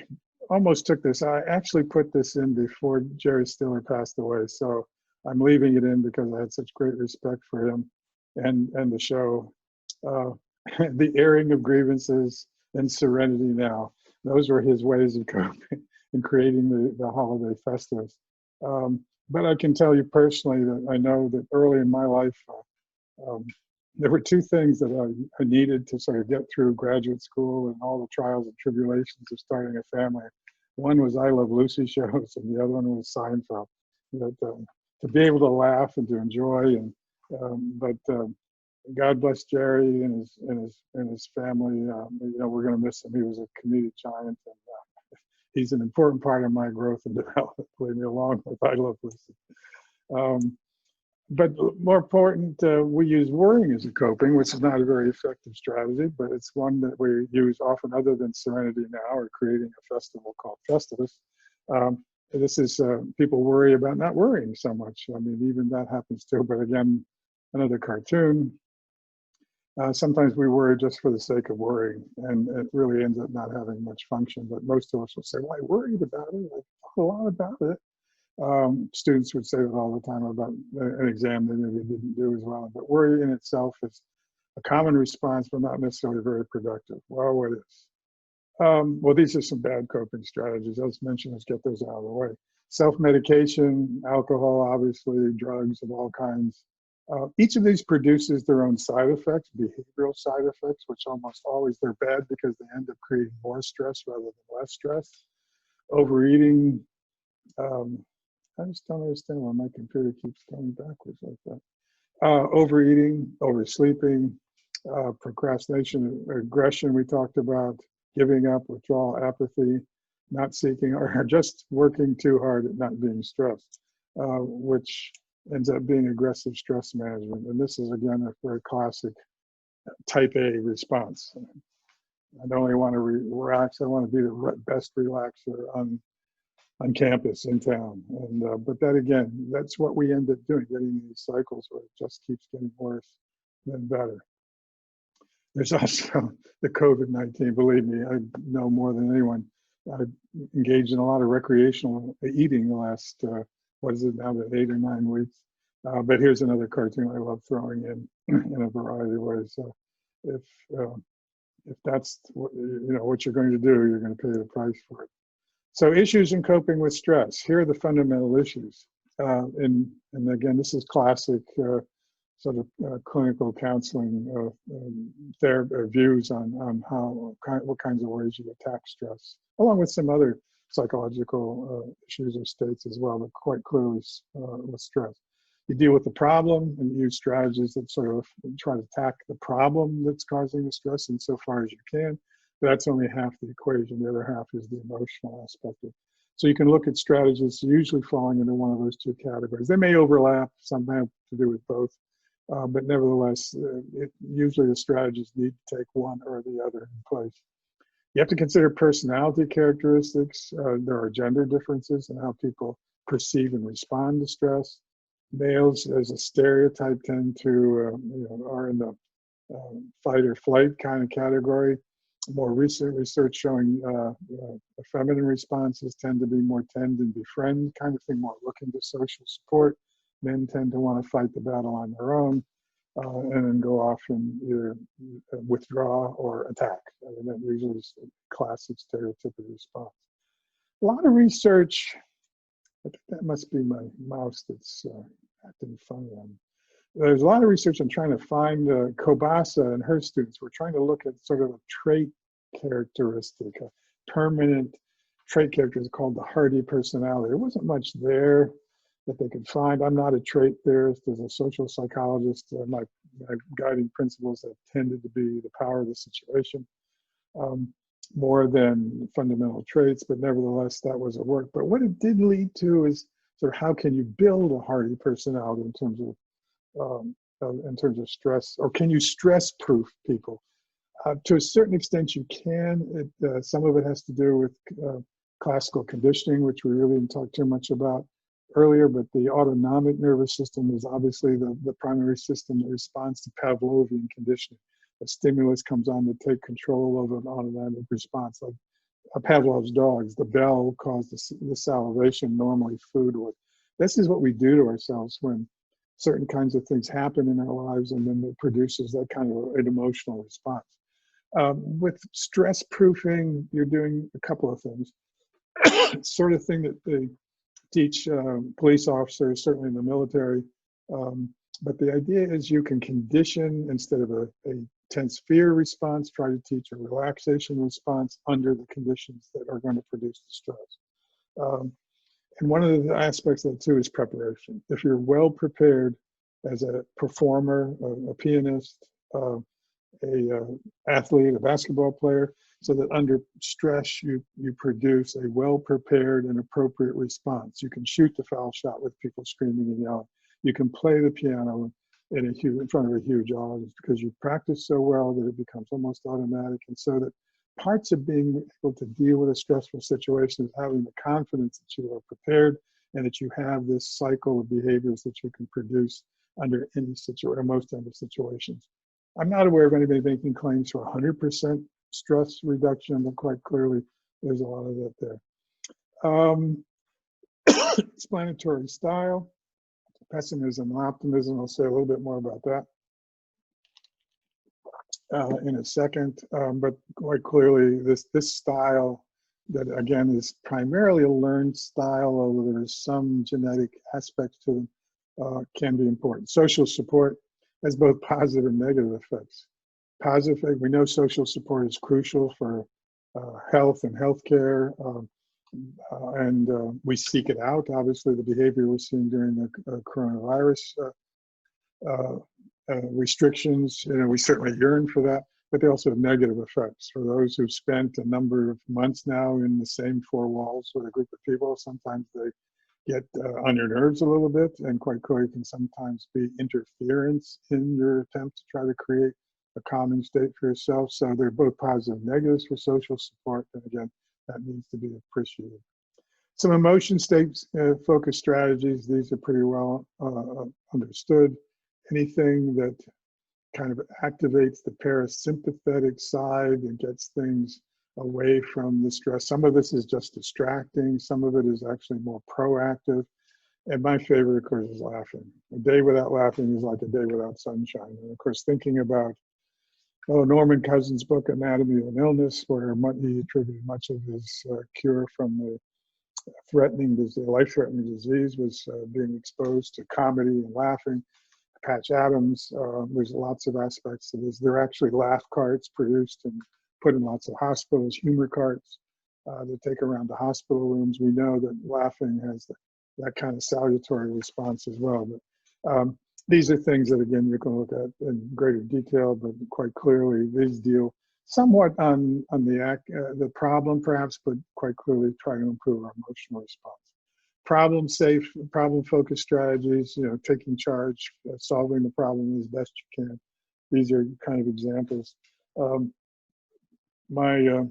almost took this. I actually put this in before Jerry Stiller passed away. So I'm leaving it in because I had such great respect for him and the show. The airing of grievances and serenity now. Those were his ways of coping in creating the holiday Festivus. But I can tell you personally that I know that early in my life, there were 2 things that I needed to sort of get through graduate school and all the trials and tribulations of starting a family. One was I Love Lucy shows, and the other one was Seinfeld. To be able to laugh and to enjoy, but God bless Jerry and his family. We're going to miss him. He was a comedic giant, and he's an important part of my growth and development. Believe me, along with I Love Lucy. But more important, we use worrying as a coping, which is not a very effective strategy, but it's one that we use often other than Serenity Now or creating a festival called Festivus. This is people worry about not worrying so much. I mean, even that happens too. But again, another cartoon. Sometimes we worry just for the sake of worrying, and it really ends up not having much function. But most of us will say, well, I worried about it. I thought a lot about it. Students would say that all the time about an exam they maybe didn't do as well. But worry in itself is a common response, but not necessarily very productive. Well, what is? Well, these are some bad coping strategies. Let's mention, let's get those out of the way. Self-medication, alcohol, obviously, drugs of all kinds. Each of these produces their own side effects, behavioral side effects, which almost always they're bad because they end up creating more stress rather than less stress. Overeating, I just don't understand why my computer keeps going backwards like that. Overeating, oversleeping, procrastination, aggression we talked about, giving up, withdrawal, apathy, not seeking, or just working too hard at not being stressed, which ends up being aggressive stress management. And this is, again, a very classic type A response. I don't only want to relax, I want to be the best relaxer on campus in town. And but that, again, that's what we end up doing, getting these cycles where it just keeps getting worse than better. There's also the COVID-19. Believe me, I know more than anyone. I've engaged in a lot of recreational eating the last, what is it now, 8 or 9 weeks. But here's another cartoon I love throwing in a variety of ways. If that's what you're going to do, you're going to pay the price for it. So issues in coping with stress. Here are the fundamental issues. And again, this is classic sort of clinical counseling views on what kinds of ways you attack stress, along with some other psychological issues or states as well, but quite clearly with stress. You deal with the problem and use strategies that sort of try to attack the problem that's causing the stress insofar as you can. But that's only half the equation. The other half is the emotional aspect of it. So you can look at strategies usually falling into one of those two categories. They may overlap, some have to do with both, but nevertheless, usually the strategies need to take one or the other in place. You have to consider personality characteristics. There are gender differences in how people perceive and respond to stress. Males, as a stereotype, tend to, are in the fight or flight kind of category. More recent research showing feminine responses tend to be more tend and befriend kind of thing, more looking to social support. Men tend to want to fight the battle on their own and then go off and either withdraw or attack. I mean, that usually is a classic stereotypical response. A lot of research, I think that must be my mouse that's acting funny on me. There's a lot of research on trying to find Kobasa and her students. We're trying to look at sort of a trait characteristic, a permanent trait characteristic called the hardy personality. There wasn't much there that they could find. I'm not a trait theorist. As a social psychologist, my guiding principles have tended to be the power of the situation more than fundamental traits, but nevertheless, that was at work. But what it did lead to is sort of how can you build a hardy personality in terms of stress, or can you stress-proof people? To a certain extent, you can. Some of it has to do with classical conditioning, which we really didn't talk too much about earlier, but the autonomic nervous system is obviously the primary system that responds to Pavlovian conditioning. A stimulus comes on to take control of an autonomic response. Like Pavlov's dogs, the bell caused the salivation, normally food would. This is what we do to ourselves when certain kinds of things happen in our lives, and then it produces that kind of an emotional response. With stress proofing, you're doing a couple of things. Sort of thing that they teach police officers, certainly in the military. But the idea is you can condition, instead of a tense fear response, try to teach a relaxation response under the conditions that are going to produce the stress. And one of the aspects of it too is preparation. If you're well prepared as a performer, a pianist, athlete, a basketball player, so that under stress you produce a well-prepared and appropriate response. You can shoot the foul shot with people screaming and yelling. You can play the piano in front of a huge audience because you practice so well that it becomes almost automatic. And so that parts of being able to deal with a stressful situation is having the confidence that you are prepared and that you have this cycle of behaviors that you can produce under any situation, or most other situations. I'm not aware of anybody making claims for 100% stress reduction, but quite clearly there's a lot of that there. Explanatory style, pessimism and optimism. I'll say a little bit more about that in a second. But quite clearly, this style that again is primarily a learned style, although there's some genetic aspects to them, can be important. Social support has both positive and negative effects. Positive, we know social support is crucial for health and healthcare. We seek it out. Obviously, the behavior we're seeing during the coronavirus restrictions, we certainly yearn for that, but they also have negative effects. For those who've spent a number of months now in the same four walls with a group of people, sometimes they get on your nerves a little bit, and quite clearly can sometimes be interference in your attempt to try to create a calming state for yourself. So they're both positive and negatives for social support, and again, that needs to be appreciated. Some emotion state focused strategies, these are pretty well understood. Anything that kind of activates the parasympathetic side and gets things away from the stress. Some of this is just distracting. Some of it is actually more proactive. And my favorite, of course, is laughing. A day without laughing is like a day without sunshine. And of course, thinking about Norman Cousins' book, Anatomy of an Illness, where he attributed much of his cure from the life-threatening disease was being exposed to comedy and laughing. Patch Adams, there's lots of aspects to this. There are actually laugh carts produced and put in lots of hospitals, humor carts that take around the hospital rooms. We know that laughing has that kind of salutary response as well. But these are things that, again, you can look at in greater detail, but quite clearly these deal somewhat on the problem perhaps, but quite clearly try to improve our emotional response. Problem-focused strategies, taking charge, solving the problem as best you can. These are kind of examples. My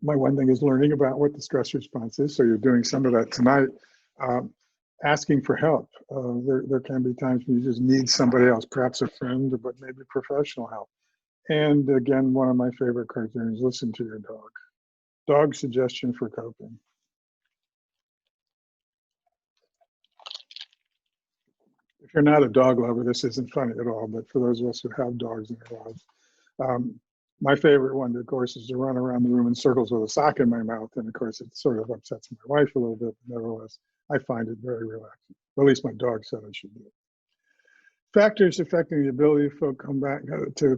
one thing is learning about what the stress response is. So you're doing some of that tonight. Asking for help. There can be times when you just need somebody else, perhaps a friend, but maybe professional help. And again, one of my favorite cartoons, listen to your dog. Dog suggestion for coping. If you're not a dog lover, this isn't funny at all, but for those of us who have dogs in our lives, my favorite one, of course, is to run around the room in circles with a sock in my mouth. And of course, it sort of upsets my wife a little bit, but nevertheless, I find it very relaxing. Or at least my dog said I should do it. Factors affecting the ability to come back to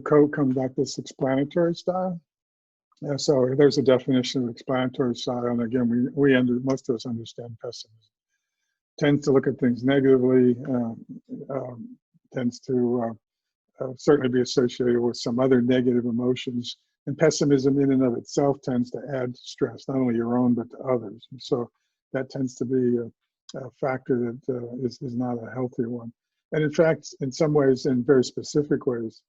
this explanatory style. So there's a definition of explanatory style. And again, most of us understand pessimism. Tends to look at things negatively, tends to certainly be associated with some other negative emotions. And pessimism in and of itself tends to add stress, not only your own, but to others. And so that tends to be a factor that is not a healthy one. And in fact, in some ways, in very specific ways,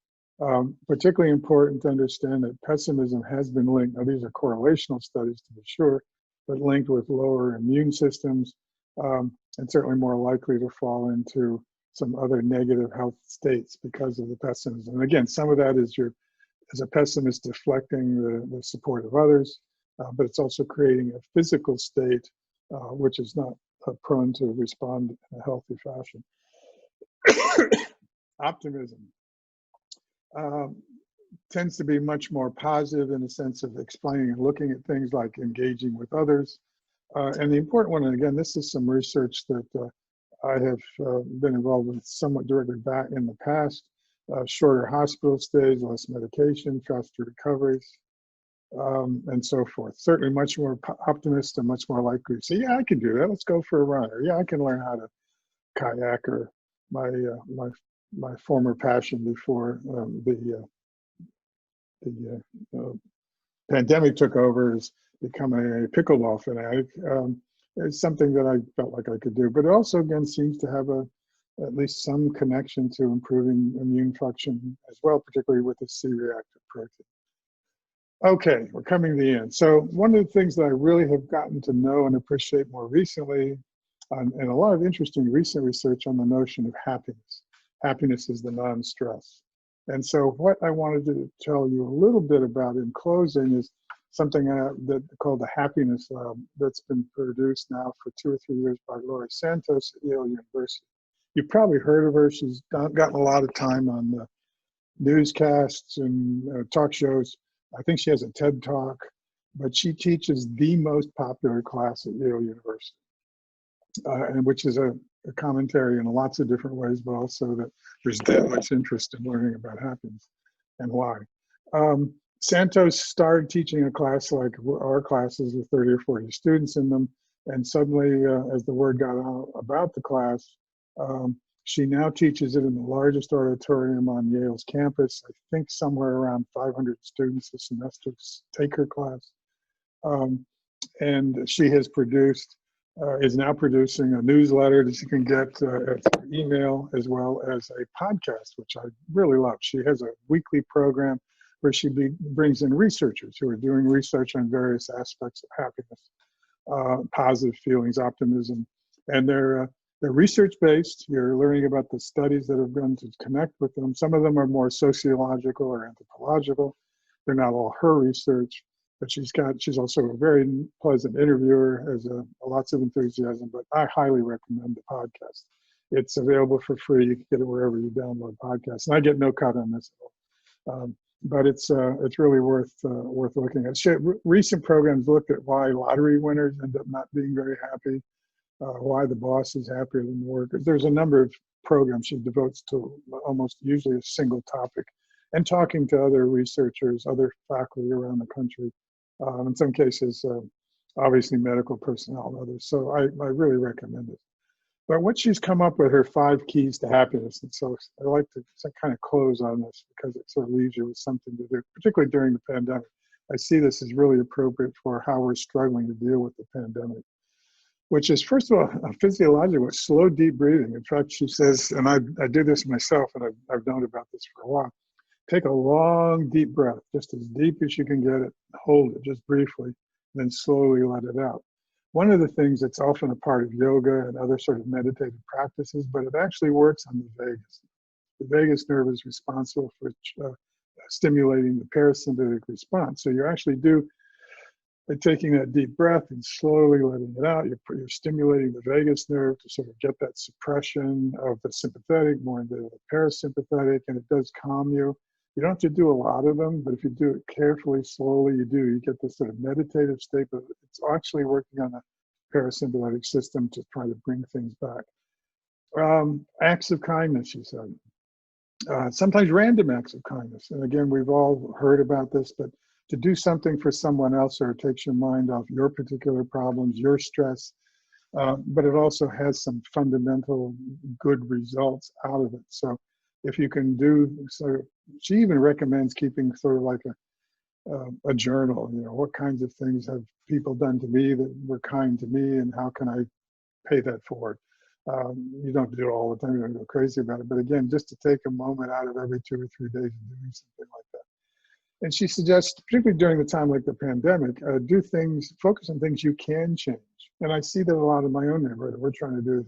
particularly important to understand that pessimism has been linked. Now, these are correlational studies to be sure, but linked with lower immune systems, and certainly more likely to fall into some other negative health states because of the pessimism. And again, some of that is as a pessimist deflecting the support of others, but it's also creating a physical state which is not prone to respond in a healthy fashion. Optimism tends to be much more positive in the sense of explaining and looking at things like engaging with others. And the important one, and again, this is some research that I have been involved with somewhat directly back in the past, shorter hospital stays, less medication, faster recoveries, and so forth. Certainly much more optimistic and much more likely to say, yeah, I can do that. Let's go for a run. Or, yeah, I can learn how to kayak, or my former passion before the pandemic took over is becoming a pickleball fanatic. It's something that I felt like I could do, but it also, again, seems to have at least some connection to improving immune function as well, particularly with the C-reactive protein. Okay, we're coming to the end. So one of the things that I really have gotten to know and appreciate more recently, and a lot of interesting recent research on the notion of happiness. Happiness is the non-stress. And so what I wanted to tell you a little bit about in closing is something that called the Happiness Lab that's been produced now for 2 or 3 years by Laurie Santos at Yale University. You've probably heard of her. She's gotten a lot of time on the newscasts and talk shows. I think she has a TED Talk, but she teaches the most popular class at Yale University, and which is a commentary in lots of different ways, but also that there's that much interest in learning about happiness and why. Santos started teaching a class like our classes with 30 or 40 students in them. And suddenly, as the word got out about the class, she now teaches it in the largest auditorium on Yale's campus. I think somewhere around 500 students a semester take her class. And she has produced, is now producing a newsletter that you can get at email, as well as a podcast, which I really love. She has a weekly program where she brings in researchers who are doing research on various aspects of happiness, positive feelings, optimism, and they're research-based. You're learning about the studies that have been to connect with them. Some of them are more sociological or anthropological. They're not all her research, but she's also a very pleasant interviewer, has lots of enthusiasm, but I highly recommend the podcast. It's available for free. You can get it wherever you download podcasts. And I get no cut on this at all. But it's really worth looking at. Recent programs looked at why lottery winners end up not being very happy, why the boss is happier than the workers. There's a number of programs she devotes to almost usually a single topic, and talking to other researchers, other faculty around the country, in some cases, obviously medical personnel and others. So I really recommend it. But what she's come up with, her 5 keys to happiness. And so I like to kind of close on this because it sort of leaves you with something to do, particularly during the pandemic. I see this as really appropriate for how we're struggling to deal with the pandemic, which is, first of all, a physiological, slow, deep breathing. In fact, she says, and I do this myself, and I've known about this for a while, take a long, deep breath, just as deep as you can get it, hold it just briefly, and then slowly let it out. One of the things that's often a part of yoga and other sort of meditative practices, but it actually works on the vagus. The vagus nerve is responsible for stimulating the parasympathetic response. So you actually do, by taking that deep breath and slowly letting it out, you're stimulating the vagus nerve to sort of get that suppression of the sympathetic, more into the parasympathetic, and it does calm you. You don't have to do a lot of them, but if you do it carefully, slowly, you get this sort of meditative state, but it's actually working on the parasympathetic system to try to bring things back. Acts of kindness, she said. Sometimes random acts of kindness. And again, we've all heard about this, but to do something for someone else, or it takes your mind off your particular problems, your stress, but it also has some fundamental good results out of it. So if you can do, so she even recommends keeping sort of like a journal, what kinds of things have people done to me that were kind to me, and how can I pay that forward? You don't have to do it all the time, you don't go crazy about it, but again, just to take a moment out of every 2 or 3 days and doing something like that. And she suggests, particularly during the time like the pandemic, do things, focus on things you can change. And I see that a lot in my own neighborhood. We're trying to do is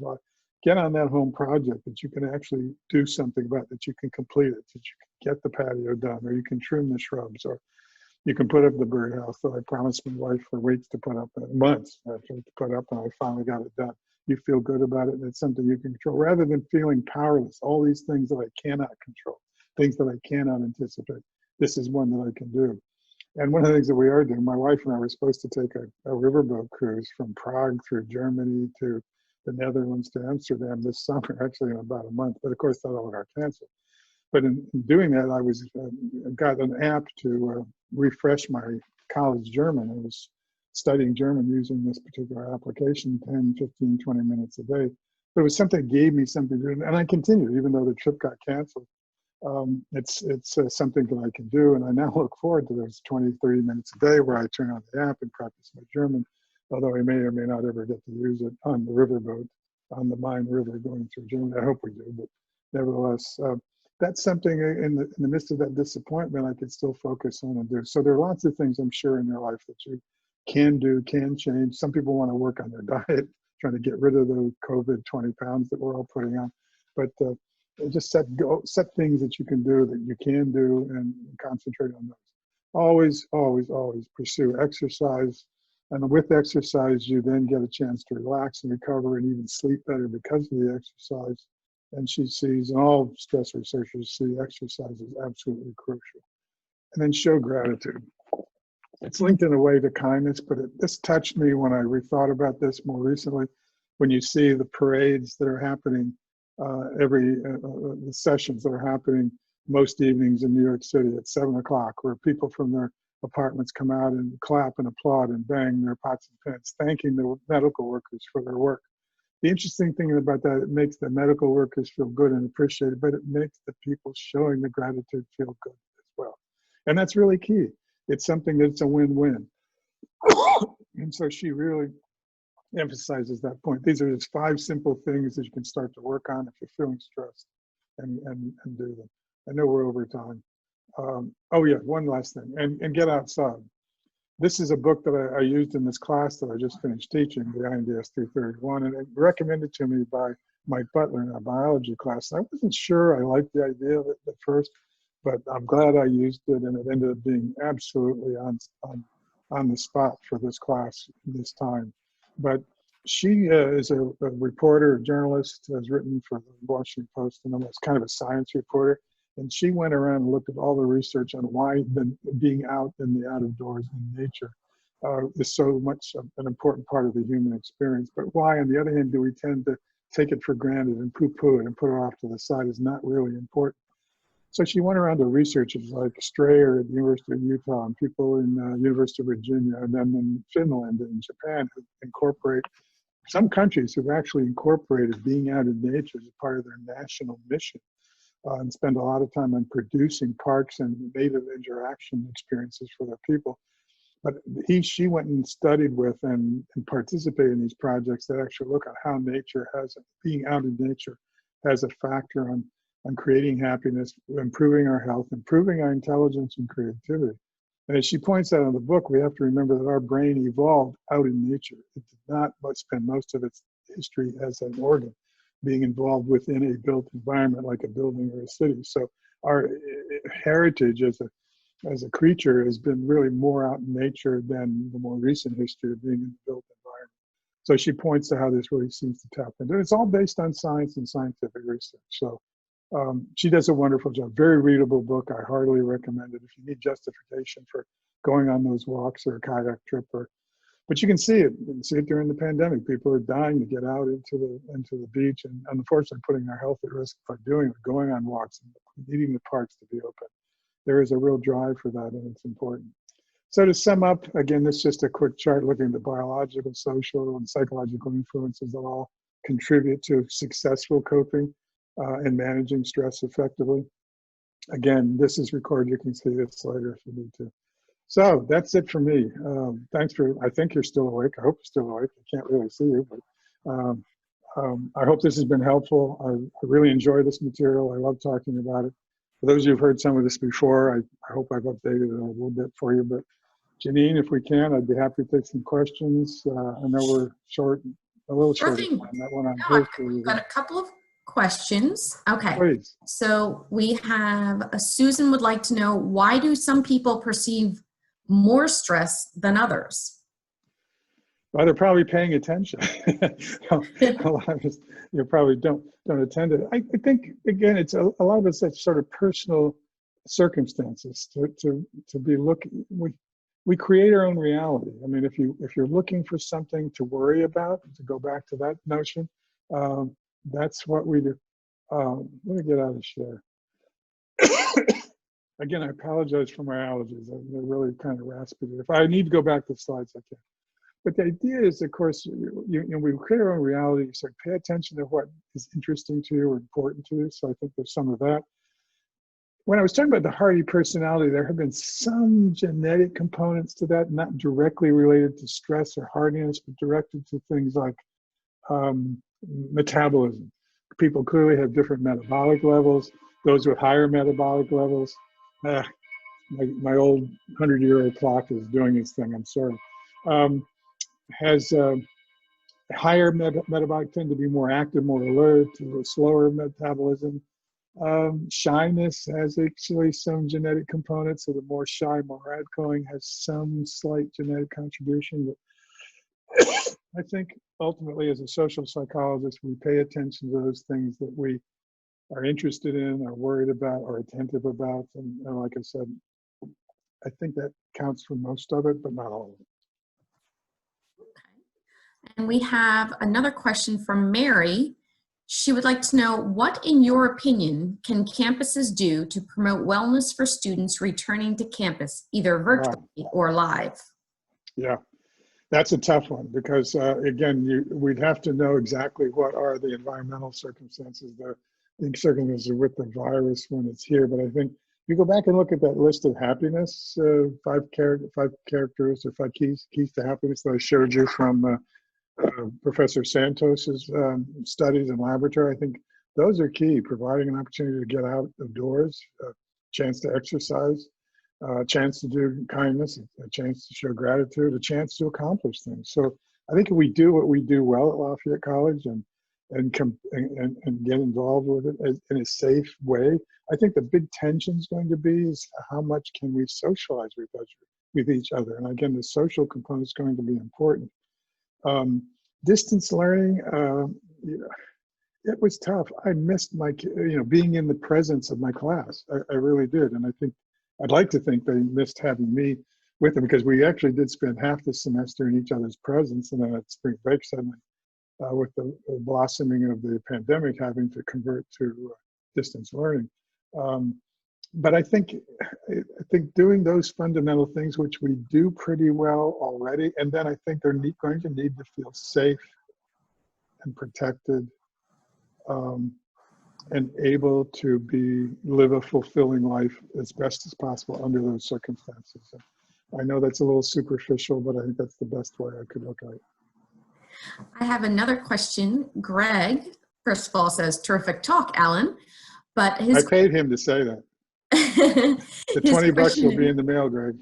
get on that home project that you can actually do something about, that you can complete it, that you can get the patio done, or you can trim the shrubs, or you can put up the birdhouse that I promised my wife for weeks to put up, months actually to put up, and I finally got it done. You feel good about it, and it's something you can control, rather than feeling powerless. All these things that I cannot control, things that I cannot anticipate. This is one that I can do. And one of the things that we are doing, my wife and I were supposed to take a riverboat cruise from Prague through Germany to the Netherlands to Amsterdam this summer, actually in about a month, but of course that all got canceled. But in doing that, I got an app to refresh my college German. I was studying German using this particular application 10, 15, 20 minutes a day. But it was something that gave me something to do, and I continued, even though the trip got canceled. It's something that I can do, and I now look forward to those 20, 30 minutes a day where I turn on the app and practice my German, although I may or may not ever get to use it on the riverboat, on the Main River going through Germany. I hope we do, but nevertheless, that's something in the midst of that disappointment I could still focus on and do. So there are lots of things I'm sure in your life that you can do, can change. Some people want to work on their diet, trying to get rid of the COVID 20 pounds that we're all putting on. But just set things that you can do, that you can do, and concentrate on those. Always, always, always pursue exercise. And with exercise, you then get a chance to relax and recover and even sleep better because of the exercise. And she sees, and all stress researchers see, exercise is absolutely crucial. And then show gratitude. It's linked in a way to kindness, but this touched me when I rethought about this more recently. When you see the parades that are happening, the sessions that are happening most evenings in New York City at 7 o'clock, where people from their apartments come out and clap and applaud and bang their pots and pans, thanking the medical workers for their work. The interesting thing about that, it makes the medical workers feel good and appreciated, but it makes the people showing the gratitude feel good as well. And that's really key. It's something that's a win-win. And so she really emphasizes that point. These are just 5 simple things that you can start to work on if you're feeling stressed and do them. I know we're over time. Oh yeah, one last thing, and get outside. This is a book that I used in this class that I just finished teaching, the INDS 331, and it recommended to me by Mike Butler in a biology class. I wasn't sure I liked the idea of it at first, but I'm glad I used it, and it ended up being absolutely on the spot for this class this time. But she is a reporter, a journalist, has written for the Washington Post, and was kind of a science reporter. And she went around and looked at all the research on why being out in the out of doors in nature is so much an important part of the human experience. But why, on the other hand, do we tend to take it for granted and poo-poo it and put it off to the side is not really important. So she went around to researchers like Strayer at the University of Utah and people in University of Virginia, and then in Finland and Japan who incorporate, some countries who've actually incorporated being out in nature as a part of their national mission. And spend a lot of time on producing parks and native interaction experiences for their people. But she went and studied with and participated in these projects that actually look at how nature being out in nature has a factor on creating happiness, improving our health, improving our intelligence and creativity. And as she points out in the book, we have to remember that our brain evolved out in nature. It did not spend most of its history as an organ, being involved within a built environment like a building or a city. So our heritage as a creature has been really more out in nature than the more recent history of being in a built environment. So she points to how this really seems to tap into. It's all based on science and scientific research. So she does a wonderful job. Very readable book. I heartily recommend it if you need justification for going on those walks or a kayak trip but you can see it. You can see it during the pandemic. People are dying to get out into the beach, and unfortunately putting their health at risk by doing it, going on walks and needing the parks to be open. There is a real drive for that, and it's important. So to sum up, again, this is just a quick chart looking at the biological, social, and psychological influences that all contribute to successful coping and managing stress effectively. Again, this is recorded. You can see this later if you need to. So that's it for me. Thanks I think you're still awake. I hope you're still awake. I can't really see you, but I hope this has been helpful. I really enjoy this material. I love talking about it. For those of you who've heard some of this before, I hope I've updated it a little bit for you. But Janine, if we can, I'd be happy to take some questions. I know we're a little short Sure thing. on that one. We've got a couple of questions. Okay. Please. So we have Susan would like to know, why do some people perceive more stress than others? Well, they're probably paying attention. A lot of us, you probably don't attend it. I think, again, it's a lot of us that's sort of personal circumstances to be looking. We create our own reality. I mean, if you're looking for something to worry about, to go back to that notion, that's what we do. Let me get out of share. Again, I apologize for my allergies. They're really kind of raspy. If I need to go back to the slides, I can. But the idea is, of course, we create our own reality. So pay attention to what is interesting to you or important to you. So I think there's some of that. When I was talking about the hardy personality, there have been some genetic components to that, not directly related to stress or hardiness, but directed to things like metabolism. People clearly have different metabolic levels. Those with higher metabolic levels, my old 100-year-old clock is doing its thing, I'm sorry, has higher metabolic, tend to be more active, more alert, a slower metabolism. Shyness has actually some genetic components, so the more shy, more outgoing has some slight genetic contribution. But I think ultimately, as a social psychologist, we pay attention to those things that we are interested in, are worried about, are attentive about. And like I said, I think that counts for most of it, but not all of it. Okay. And we have another question from Mary. She would like to know, what, in your opinion, can campuses do to promote wellness for students returning to campus, either virtually or live? Yeah, that's a tough one because, again, we'd have to know exactly what are the environmental circumstances, the circumstances with the virus when it's here. But I think you go back and look at that list of happiness, five characters or five keys to happiness that I showed you from Professor Santos's studies in laboratory. I think those are key, providing an opportunity to get out of doors, a chance to exercise, a chance to do kindness, a chance to show gratitude, a chance to accomplish things. So I think if we do what we do well at Lafayette College and get involved with it in a safe way, I think the big tension is going to be is how much can we socialize with each other. And again, the social component is going to be important. Distance learning, it was tough. I missed being in the presence of my class. I really did. And I'd like to think they missed having me with them, because we actually did spend half the semester in each other's presence. And then at spring break suddenly, with the blossoming of the pandemic, having to convert to distance learning. But I think doing those fundamental things, which we do pretty well already, and then I think they're going to need to feel safe and protected, and able to live a fulfilling life as best as possible under those circumstances. I know that's a little superficial, but I think that's the best way I could look at it. I have another question. Greg, first of all, says, terrific talk, Alan. But I paid him to say that. The 20 bucks will be in the mail, Greg.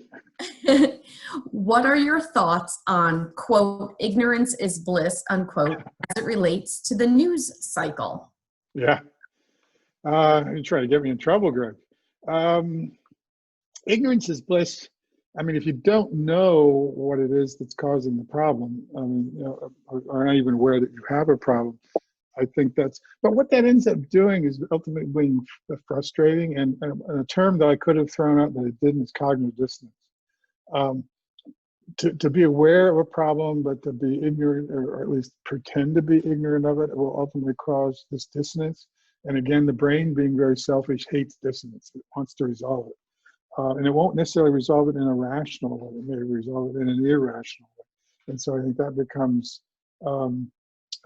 What are your thoughts on, quote, ignorance is bliss, unquote, as it relates to the news cycle? Yeah. You're trying to get me in trouble, Greg. Ignorance is bliss. I mean, if you don't know what it is that's causing the problem, or are not even aware that you have a problem, I think but what that ends up doing is ultimately being frustrating. And a term that I could have thrown out that it didn't is cognitive dissonance. To be aware of a problem, but to be ignorant, or at least pretend to be ignorant of it, will ultimately cause this dissonance. And again, the brain, being very selfish, hates dissonance. It wants to resolve it. And it won't necessarily resolve it in a rational way. It may resolve it in an irrational way. And so I think that becomes,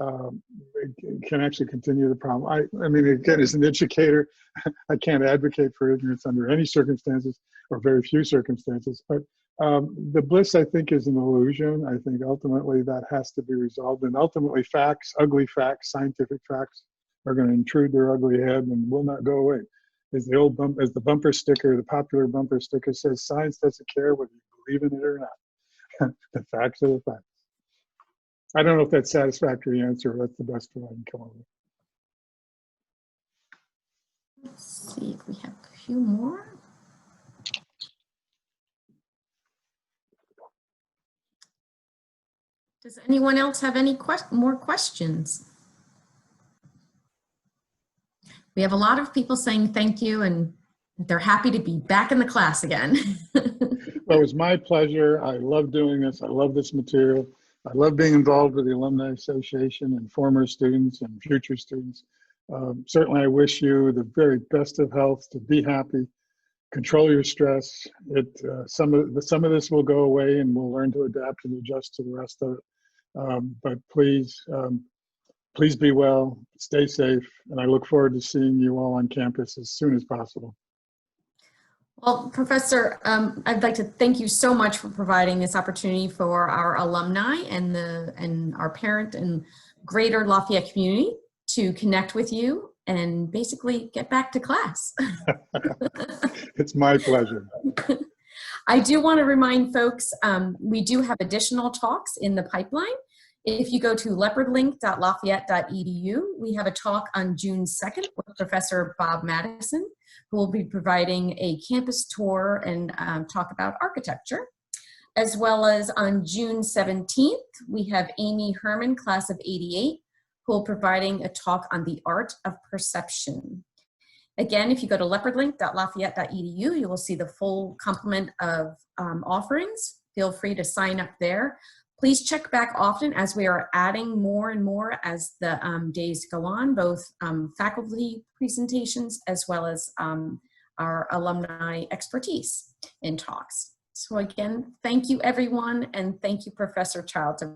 it can actually continue the problem. I mean, again, as an educator, I can't advocate for ignorance under any circumstances, or very few circumstances. But the bliss, I think, is an illusion. I think ultimately that has to be resolved. And ultimately facts, ugly facts, scientific facts, are going to intrude their ugly head and will not go away. As the bumper sticker, the popular bumper sticker says, science doesn't care whether you believe in it or not. The facts are the facts. I don't know if that's a satisfactory answer. That's the best one I can come up with. Let's see if we have a few more. Does anyone else have any more questions? We have a lot of people saying thank you, and they're happy to be back in the class again. Well, it was my pleasure. I love doing this. I love this material. I love being involved with the Alumni Association and former students and future students. Certainly, I wish you the very best of health, to be happy, control your stress. Some of this will go away, and we'll learn to adapt and adjust to the rest of it. But please be well, stay safe, and I look forward to seeing you all on campus as soon as possible. Well, Professor, I'd like to thank you so much for providing this opportunity for our alumni and our parent and greater Lafayette community to connect with you and basically get back to class. It's my pleasure. I do want to remind folks, we do have additional talks in the pipeline. If you go to leopardlink.lafayette.edu, we have a talk on June 2nd with Professor Bob Madison, who will be providing a campus tour and talk about architecture. As well as on June 17th, we have Amy Herman, class of '88, who will be providing a talk on the art of perception. Again, if you go to leopardlink.lafayette.edu, you will see the full complement of offerings. Feel free to sign up there. Please check back often as we are adding more and more as the days go on, both faculty presentations as well as our alumni expertise in talks. So again, thank you everyone, and thank you Professor Childs.